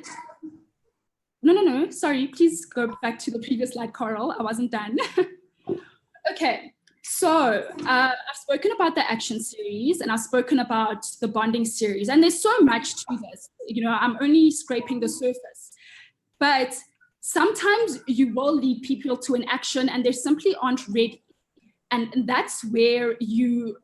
no, sorry, please go back to the previous slide, Carl. I wasn't done. Okay, so I've spoken about the action series and I've spoken about the bonding series, and there's so much to this. I'm only scraping the surface, but sometimes you will lead people to an action and they simply aren't ready. And that's where you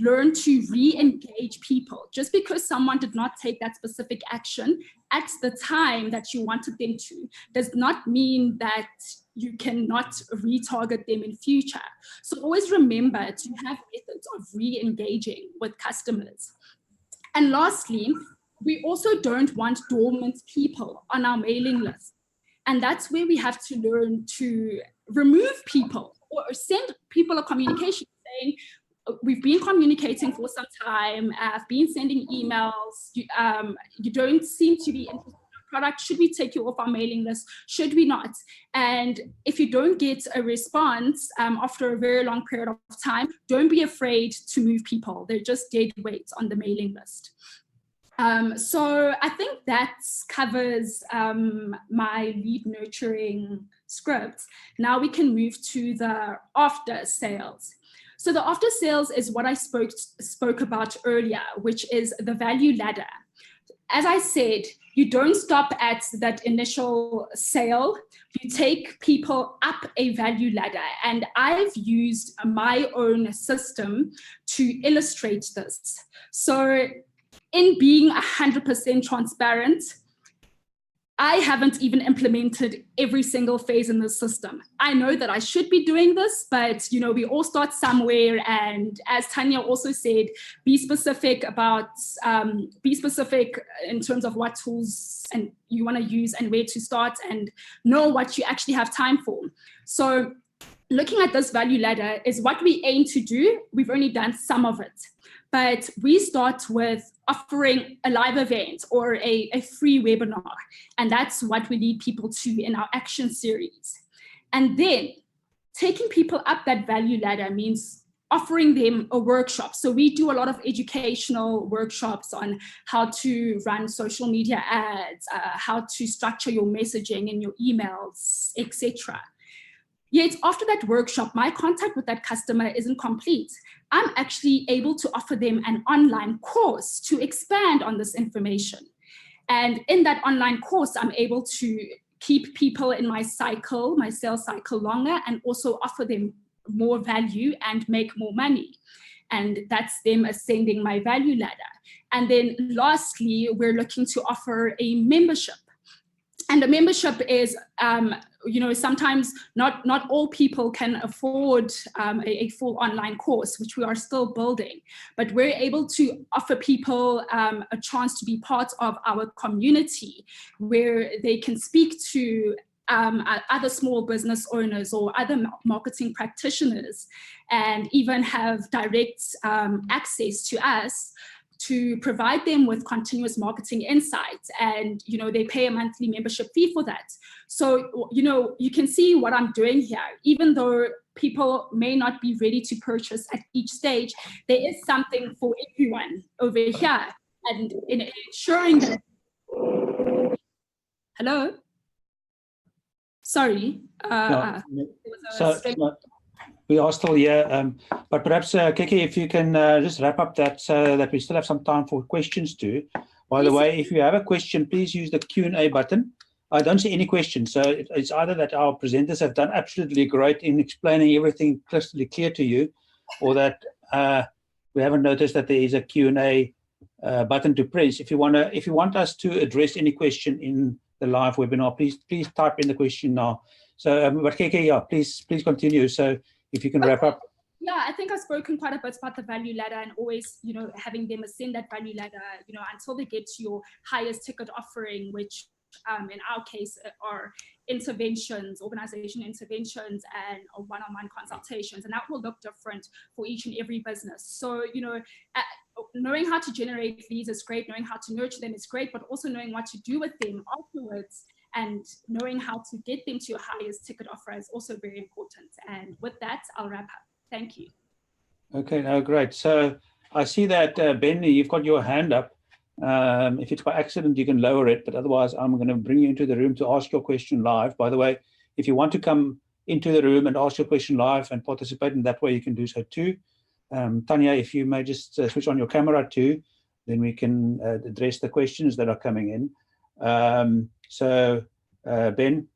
learn to re-engage people. Just because someone did not take that specific action at the time that you wanted them to, does not mean that you cannot retarget them in future. So always remember to have methods of re-engaging with customers. And lastly, we also don't want dormant people on our mailing list. And that's where we have to learn to remove people or send people a communication saying, we've been communicating for some time, I've been sending emails, you don't seem to be interested in our product, should we take you off our mailing list, should we not? And if you don't get a response after a very long period of time, don't be afraid to move people. They're just dead weight on the mailing list. So I think that covers my lead nurturing script. Now we can move to the after sales. So the after sales is what I spoke about earlier, which is the value ladder. As I said, you don't stop at that initial sale, you take people up a value ladder. And I've used my own system to illustrate this. So in being 100% transparent, I haven't even implemented every single phase in the system. I know that I should be doing this, but we all start somewhere. And as Tania also said, be specific in terms of what tools and you want to use and where to start, and know what you actually have time for. So looking at this value ladder is what we aim to do. We've only done some of it, but we start with offering a live event or a free webinar. And that's what we lead people to in our action series. And then taking people up that value ladder means offering them a workshop. So we do a lot of educational workshops on how to run social media ads, how to structure your messaging in your emails, etc. Yet after that workshop, my contact with that customer isn't complete. I'm actually able to offer them an online course to expand on this information. And in that online course, I'm able to keep people in my cycle, my sales cycle longer, and also offer them more value and make more money. And that's them ascending my value ladder. And then lastly, we're looking to offer a membership. And a membership is, sometimes not all people can afford a full online course, which we are still building. But we're able to offer people a chance to be part of our community, where they can speak to other small business owners or other marketing practitioners, and even have direct access to us to provide them with continuous marketing insights. And they pay a monthly membership fee for that. So you can see what I'm doing here. Even though people may not be ready to purchase at each stage, there is something for everyone over here. And in ensuring that hello, sorry, we are still here, but perhaps, Keke, if you can just wrap up that so that we still have some time for questions too. By the way, if you have a question, please use the Q&A button. I don't see any questions, so it's either that our presenters have done absolutely great in explaining everything crystal clear to you, or that we haven't noticed that there is a Q&A button to press. If you want us to address any question in the live webinar, please type in the question now. So, but Keke, yeah, please continue. So, if you can wrap up. Yeah, I think I've spoken quite a bit about the value ladder, and always, having them ascend that value ladder, until they get to your highest ticket offering, which in our case are interventions, organization interventions, and one-on-one consultations. And that will look different for each and every business. So, knowing how to generate leads is great, knowing how to nurture them is great, but also knowing what to do with them afterwards and knowing how to get them to your highest ticket offer is also very important. And with that, I'll wrap up. Thank you. Okay, no, great. So I see that, Benny, you've got your hand up. If it's by accident, you can lower it, but otherwise I'm going to bring you into the room to ask your question live. By the way, if you want to come into the room and ask your question live and participate in that way, you can do so too. Tania, if you may just switch on your camera too, then we can address the questions that are coming in. So, Ben,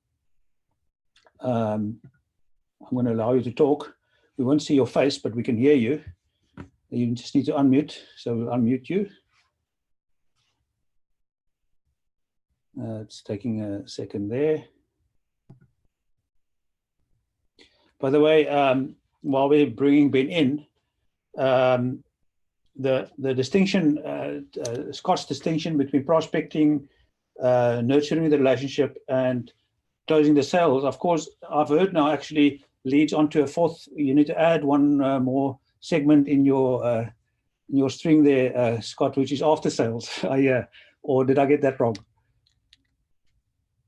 I'm going to allow you to talk. We won't see your face, but we can hear you. You just need to unmute, so we'll unmute you. It's taking a second there. By the way, while we're bringing Ben in, the distinction, Scott's distinction between prospecting, nurturing the relationship, and closing the sales. Of course, I've heard now actually leads onto a fourth. You need to add one more segment in your string there, Scott, which is after sales. Yeah, or did I get that wrong?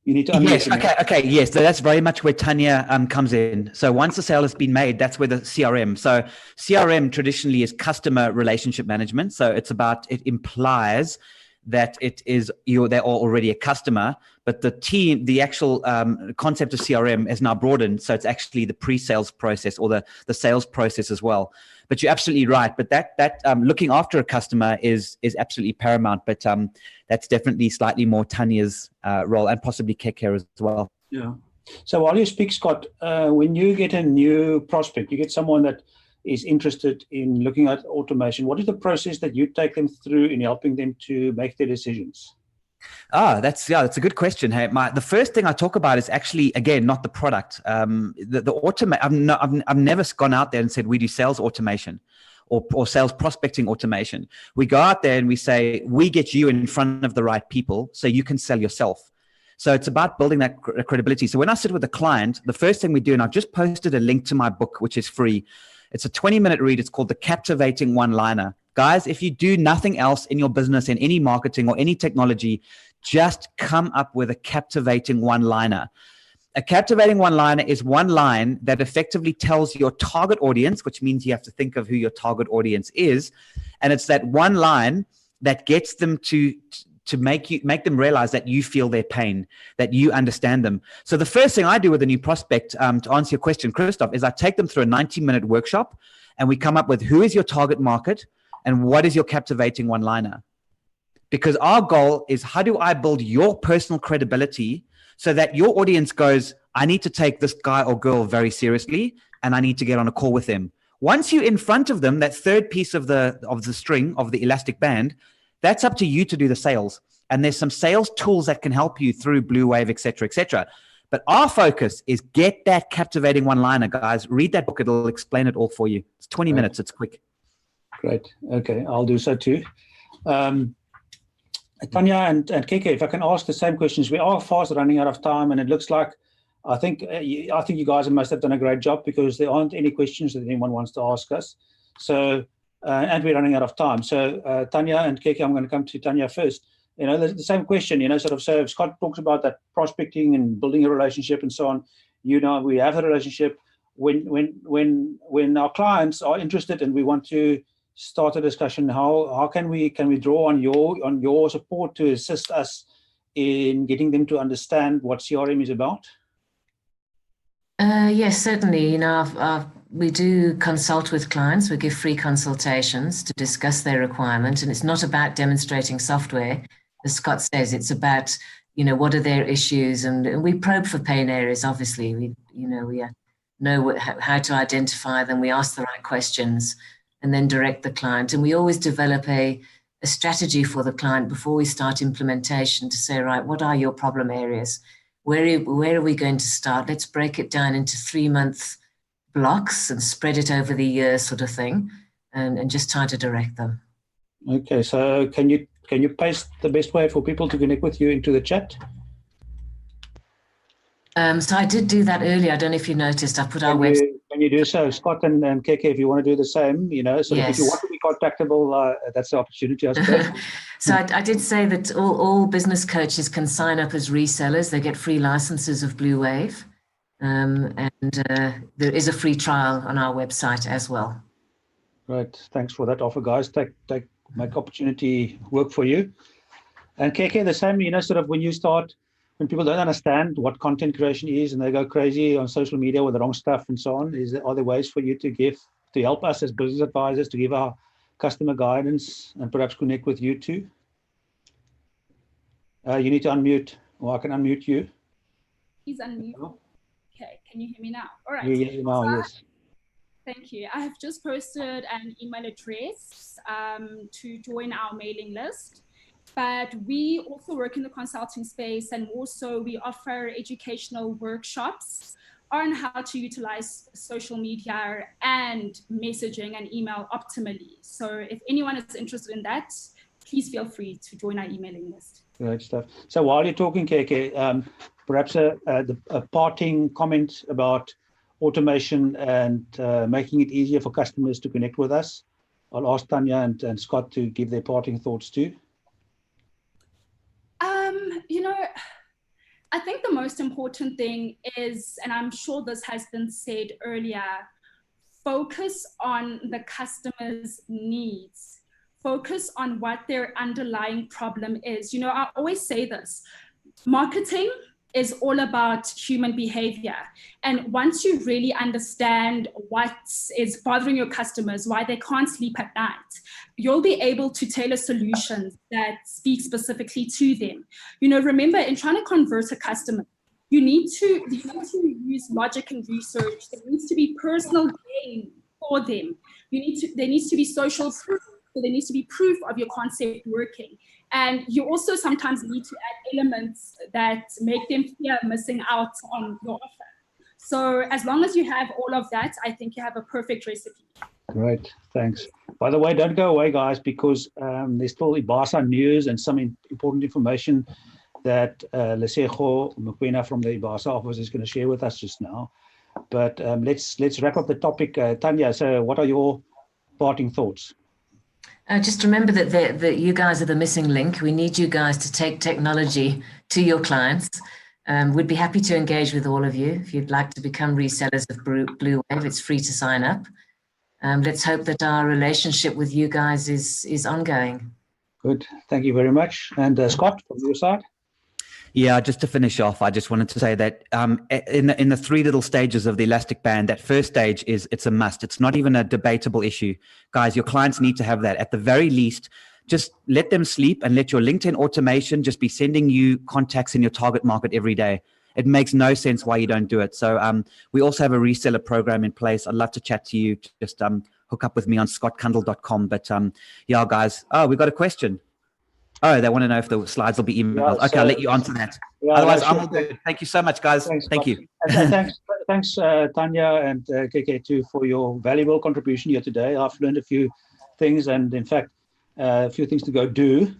You need to unmute. Yes. Okay. Yes. So that's very much where Tania comes in. So once the sale has been made, that's where the CRM. So CRM traditionally is customer relationship management. So it implies that they're already a customer, but the actual concept of CRM is now broadened. So it's actually the pre-sales process or the sales process as well. But you're absolutely right. But that looking after a customer is absolutely paramount. But that's definitely slightly more Tania's role, and possibly Keke as well. Yeah. So while you speak, Scott, when you get a new prospect, you get someone that is interested in looking at automation, what is the process that you take them through in helping them to make their decisions? That's a good question. Hey, the first thing I talk about is actually, again, not the product. I've never gone out there and said we do sales automation or sales prospecting automation. We go out there and we say, we get you in front of the right people so you can sell yourself. So it's about building that credibility. So when I sit with a client, the first thing we do, and I've just posted a link to my book, which is free. It's a 20-minute read. It's called The Captivating One-Liner. Guys, if you do nothing else in your business, in any marketing or any technology, just come up with a captivating one-liner. A captivating one-liner is one line that effectively tells your target audience, which means you have to think of who your target audience is. And it's that one line that gets them to make them realize that you feel their pain, that you understand them. So the first thing I do with a new prospect, to answer your question, Christoph, is I take them through a 90-minute workshop, and we come up with who is your target market and what is your captivating one-liner. Because our goal is, how do I build your personal credibility so that your audience goes, I need to take this guy or girl very seriously, and I need to get on a call with them. Once you're in front of them, that third piece of the string, of the elastic band, that's up to you to do the sales. And there's some sales tools that can help you through BluWave, et cetera, et cetera. But our focus is get that captivating one-liner, guys. Read that book. It'll explain it all for you. It's 20 minutes. It's quick. Great. Okay, I'll do so too. Tania and Keke, if I can ask the same questions. We are fast running out of time, and it looks like I think you guys must have done a great job, because there aren't any questions that anyone wants to ask us. So, and we're running out of time. So, Tania and Keke, I'm going to come to Tania first. The same question. So Scott talks about that prospecting and building a relationship and so on. We have a relationship. When our clients are interested and we want to start a discussion, how can we draw on your support to assist us in getting them to understand what CRM is about? Yes, certainly. We do consult with clients. We give free consultations to discuss their requirement, and it's not about demonstrating software. As Scott says, it's about what are their issues, and we probe for pain areas. Obviously, we know how to identify them. We ask the right questions, and then direct the client. And we always develop a strategy for the client before we start implementation to say, right, what are your problem areas? Where are we going to start? Let's break it down into 3-month blocks and spread it over the year, sort of thing, and just try to direct them. Okay, so can you paste the best way for people to connect with you into the chat? So I did do that earlier. I don't know if you noticed. I put our website. Can you do so, Scott and Keke, if you want to do the same? Yes. If you want to be contactable, that's the opportunity, I suppose. So I did say that all business coaches can sign up as resellers. They get free licenses of BluWave, and there is a free trial on our website as well. Right. Thanks for that offer, guys. Make opportunity work for you. And Keke, the same. When people don't understand what content creation is and they go crazy on social media with the wrong stuff and so on, are there ways for you to help us as business advisors to give our customer guidance and perhaps connect with you too? You need to unmute, or I can unmute you. Please unmute. Hello? Okay, can you hear me now? All right. Yeah, now, yes. Thank you. I have just posted an email address to join our mailing list. But we also work in the consulting space, and also we offer educational workshops on how to utilize social media and messaging and email optimally. So if anyone is interested in that, please feel free to join our emailing list. Great stuff. So while you're talking, Keke, perhaps a parting comment about automation and making it easier for customers to connect with us. I'll ask Tania and Scott to give their parting thoughts too. You know, I think the most important thing is, and I'm sure this has been said earlier, focus on the customer's needs. Focus on what their underlying problem is. You know, I always say this, marketing is all about human behavior. And once you really understand what is bothering your customers, why they can't sleep at night, you'll be able to tailor solutions that speak specifically to them. You know, remember, in trying to convert a customer, you need to use logic and research. There needs to be personal gain for them. There needs to be social proof. So there needs to be proof of your concept working. And you also sometimes need to add elements that make them fear missing out on your offer. So as long as you have all of that, I think you have a perfect recipe. Great, thanks. By the way, don't go away, guys, because there's still IBASA news and some important information that Lesego Mokoena from the IBASA office is going to share with us just now. But let's wrap up the topic. Tania, so what are your parting thoughts? Just remember that you guys are the missing link. We need you guys to take technology to your clients. We'd be happy to engage with all of you. If you'd like to become resellers of BluWave, it's free to sign up. Let's hope that our relationship with you guys is ongoing. Good, thank you very much. And Scott, from your side? Yeah, just to finish off, I just wanted to say that in the three little stages of the elastic band, that first stage it's a must. It's not even a debatable issue. Guys, your clients need to have that. At the very least, just let them sleep and let your LinkedIn automation just be sending you contacts in your target market every day. It makes no sense why you don't do it. So we also have a reseller program in place. I'd love to chat to you. Just hook up with me on scottcundill.com. But yeah, guys, we got a question. Oh, they want to know if the slides will be emailed. Yeah, okay, I'll let you answer that. Yeah, otherwise, I'm all good. Thank you so much, guys. Thank you. Thanks, Tania and KK too, for your valuable contribution here today. I've learned a few things, and in fact, a few things to go do.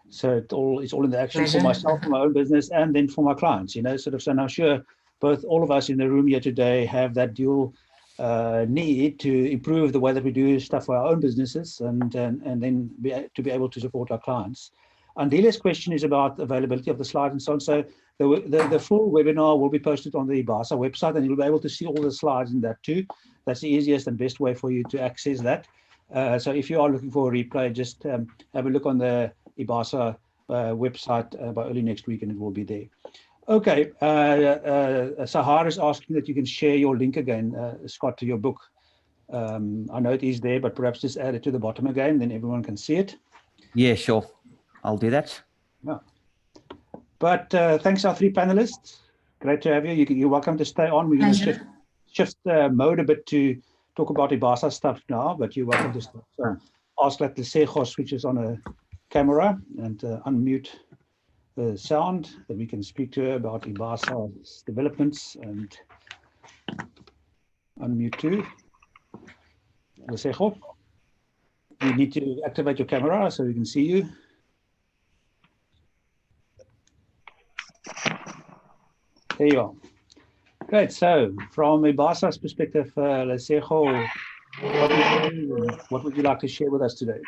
So it's all in the action for myself, for my own business, and then for my clients. You know, sort of. So I'm sure all of us in the room here today have that dual need to improve the way that we do stuff for our own businesses, and then to be able to support our clients. Andelia's question is about availability of the slides and so on. So the full webinar will be posted on the IBASA website, and you'll be able to see all the slides in that too. That's the easiest and best way for you to access that. So if you are looking for a replay, just have a look on the IBASA website by early next week, and it will be there. Okay, Sahar is asking that you can share your link again, Scott, to your book. I know it is there, but perhaps just add it to the bottom again, then everyone can see it. Yeah, sure. I'll do that. Yeah. But thanks our three panelists. Great to have you. You're welcome to stay on. We're going to shift mode a bit to talk about IBASA stuff now, but you're welcome to stay. So ask that Lesego switches on a camera and unmute the sound that we can speak to her about IBASA's developments, and unmute too. Lesego, you need to activate your camera so we can see you. There you are. Great. So, from IBASA's perspective, Lesego, what would you like to share with us today?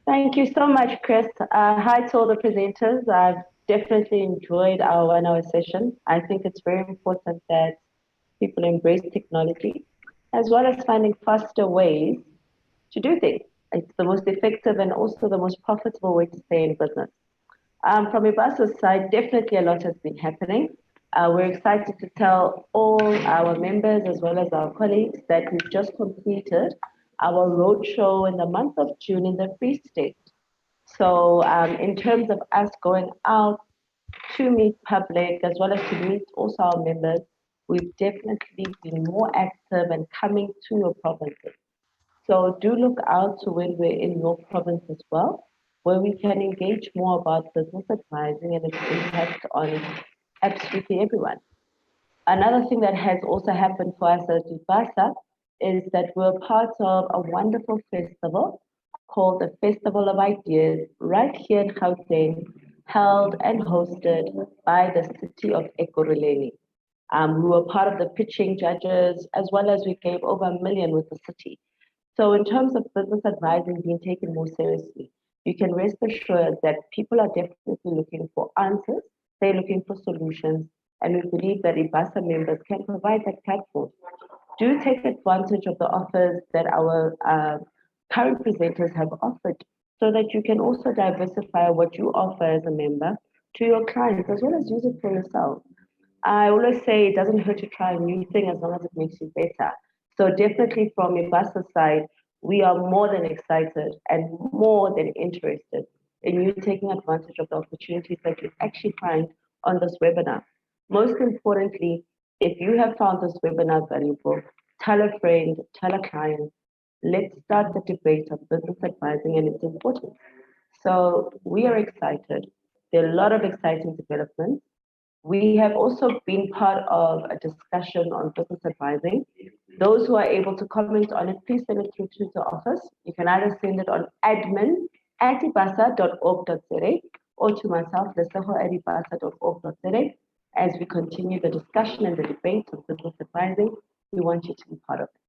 Thank you so much, Chris. Hi to all the presenters. I've definitely enjoyed our 1 hour session. I think it's very important that people embrace technology, as well as finding faster ways to do things. It's the most effective and also the most profitable way to stay in business. From IBASA's side, definitely a lot has been happening. We're excited to tell all our members as well as our colleagues that we've just completed our roadshow in the month of June in the Free State. So in terms of us going out to meet public as well as to meet also our members, we've definitely been more active and coming to your provinces. So do look out to when we're in your province as well, where we can engage more about business advising and its impact on absolutely everyone. Another thing that has also happened for us at IBASA is that we're part of a wonderful festival called the Festival of Ideas right here in Gauteng, held and hosted by the city of Ekurhuleni. We were part of the pitching judges, as well as we gave over $1 million with the city. So in terms of business advising being taken more seriously, you can rest assured that people are definitely looking for answers. They're looking for solutions. And we believe that IBASA members can provide that platform. Do take advantage of the offers that our current presenters have offered so that you can also diversify what you offer as a member to your clients, as well as use it for yourself. I always say it doesn't hurt to try a new thing as long as it makes you better. So definitely from IBASA's side, we are more than excited and more than interested in you taking advantage of the opportunities that you actually find on this webinar. Most importantly, if you have found this webinar valuable, tell a friend, tell a client. Let's start the debate of business advising and its importance. So we are excited. There are a lot of exciting developments. We have also been part of a discussion on business advising. Those who are able to comment on it, please send it through to the office. You can either send it on admin@ibasa.org.za or to myself, leseho@ibasa.org.za. As we continue the discussion and the debate of business advising, we want you to be part of it.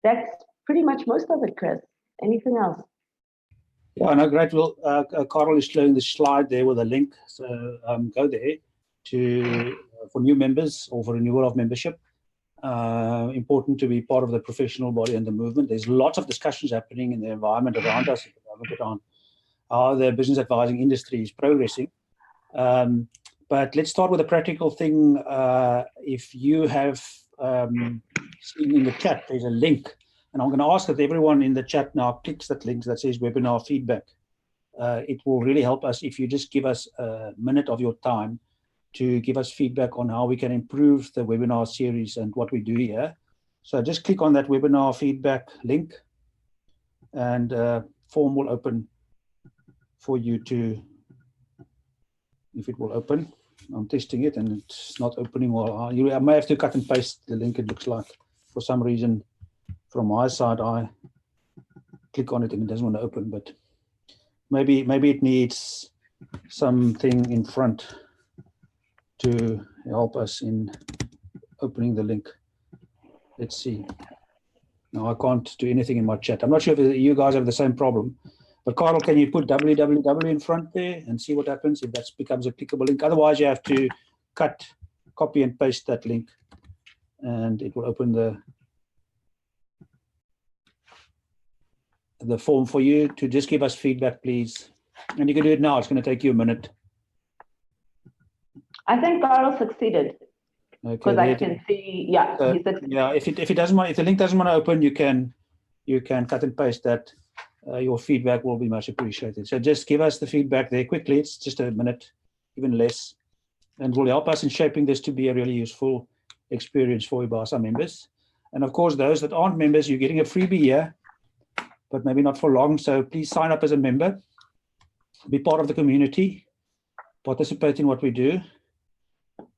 That's pretty much most of it, Chris. Anything else? Yeah, no, great. Well, Carl is showing the slide there with a link. So go there for new members or for renewal of membership. Important to be part of the professional body and the movement. There's lots of discussions happening in the environment around us on how the business advising industry is progressing. But let's start with a practical thing. If you have seen in the chat, there's a link. And I'm going to ask that everyone in the chat now clicks that link that says webinar feedback. It will really help us if you just give us a minute of your time to give us feedback on how we can improve the webinar series and what we do here. So just click on that webinar feedback link and form will open for you to, if it will open. I'm testing it and it's not opening well. I may have to cut and paste the link, it looks like. For some reason, from my side, I click on it and it doesn't want to open, but maybe it needs something in front to help us in opening the link. Let's see. No, I can't do anything in my chat. I'm not sure if you guys have the same problem, but Carl, can you put www in front there and see what happens if that becomes a clickable link? Otherwise, you have to copy and paste that link and it will open the form for you to just give us feedback, please. And you can do it now. It's going to take you a minute. I think Carl succeeded. Because Okay, I can see, yeah, he succeeded. Yeah, if the link doesn't want to open, you can cut and paste that. Your feedback will be much appreciated. So just give us the feedback there quickly. It's just a minute, even less, and will help us in shaping this to be a really useful experience for IBASA members. And of course, those that aren't members, you're getting a freebie here, but maybe not for long. So please sign up as a member, be part of the community, participate in what we do,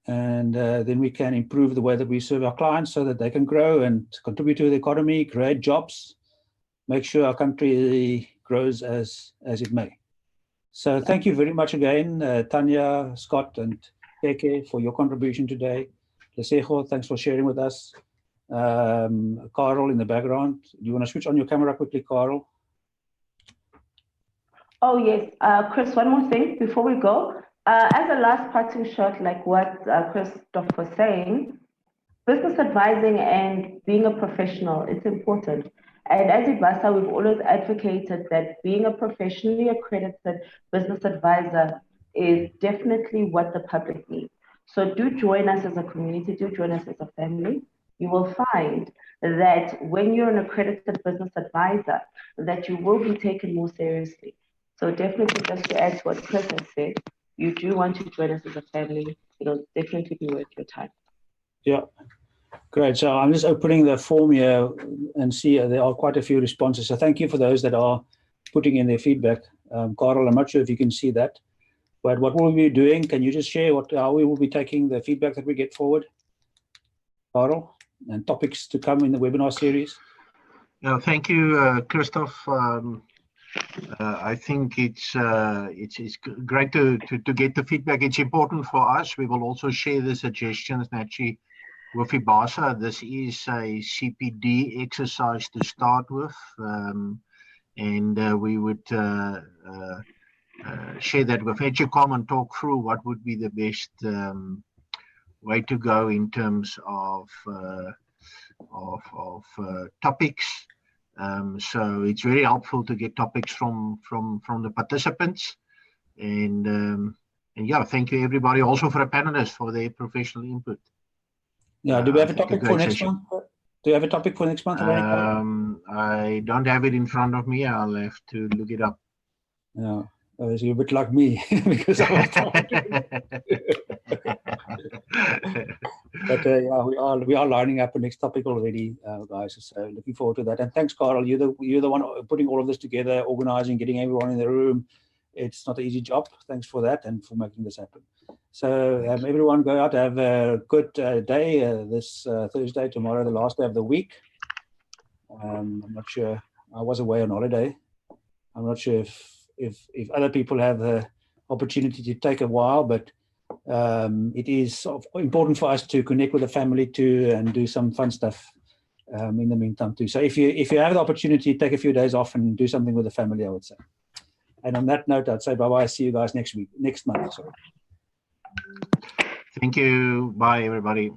and then we can improve the way that we serve our clients so that they can grow and contribute to the economy, create jobs, make sure our country grows as it may. So thank you very much again, Tania, Scott, and Keke for your contribution today. Leseho, thanks for sharing with us. Carl in the background. Do you want to switch on your camera quickly, Carl? Oh, yes. Chris, one more thing before we go. As a last parting shot, like what Christoph was saying, business advising and being a professional, it's important. And as IBASA, we've always advocated that being a professionally accredited business advisor is definitely what the public needs. So do join us as a community, do join us as a family. You will find that when you're an accredited business advisor, that you will be taken more seriously. So definitely, just to add to what Chris has said, you do want to join us as a family. It'll definitely be worth your time. Yeah. Great. So I'm just opening the form here and see there are quite a few responses. So thank you for those that are putting in their feedback. Carl, I'm not sure if you can see that, but what we'll be doing, can you just share how we will be taking the feedback that we get forward, Carl, and topics to come in the webinar series? Yeah, thank you, Christoph. I think it's great to get the feedback. It's important for us. We will also share the suggestions naturally with Ibasa. This is a CPD exercise to start with, and we would share that with Educom and talk through what would be the best way to go in terms of topics. So it's very helpful to get topics from the participants, and yeah, thank you everybody also for the panelists for their professional input. Yeah, do we have a topic for next month? Do you have a topic for next month? I don't have it in front of me. I'll have to look it up. Yeah, so you're a bit like me because I was But yeah, we are lining up a next topic already, guys. So looking forward to that. And thanks, Carl. You're the one putting all of this together, organizing, getting everyone in the room. It's not an easy job. Thanks for that and for making this happen. So everyone go out, have a good day this Thursday, tomorrow, the last day of the week. I'm not sure. I was away on holiday. I'm not sure if other people have the opportunity to take a while, but it is important for us to connect with the family too and do some fun stuff in the meantime too. So if you have the opportunity, take a few days off and do something with the family, I would say. And on that note, I'd say bye-bye. See you guys next month. Sorry. Thank you. Bye, everybody.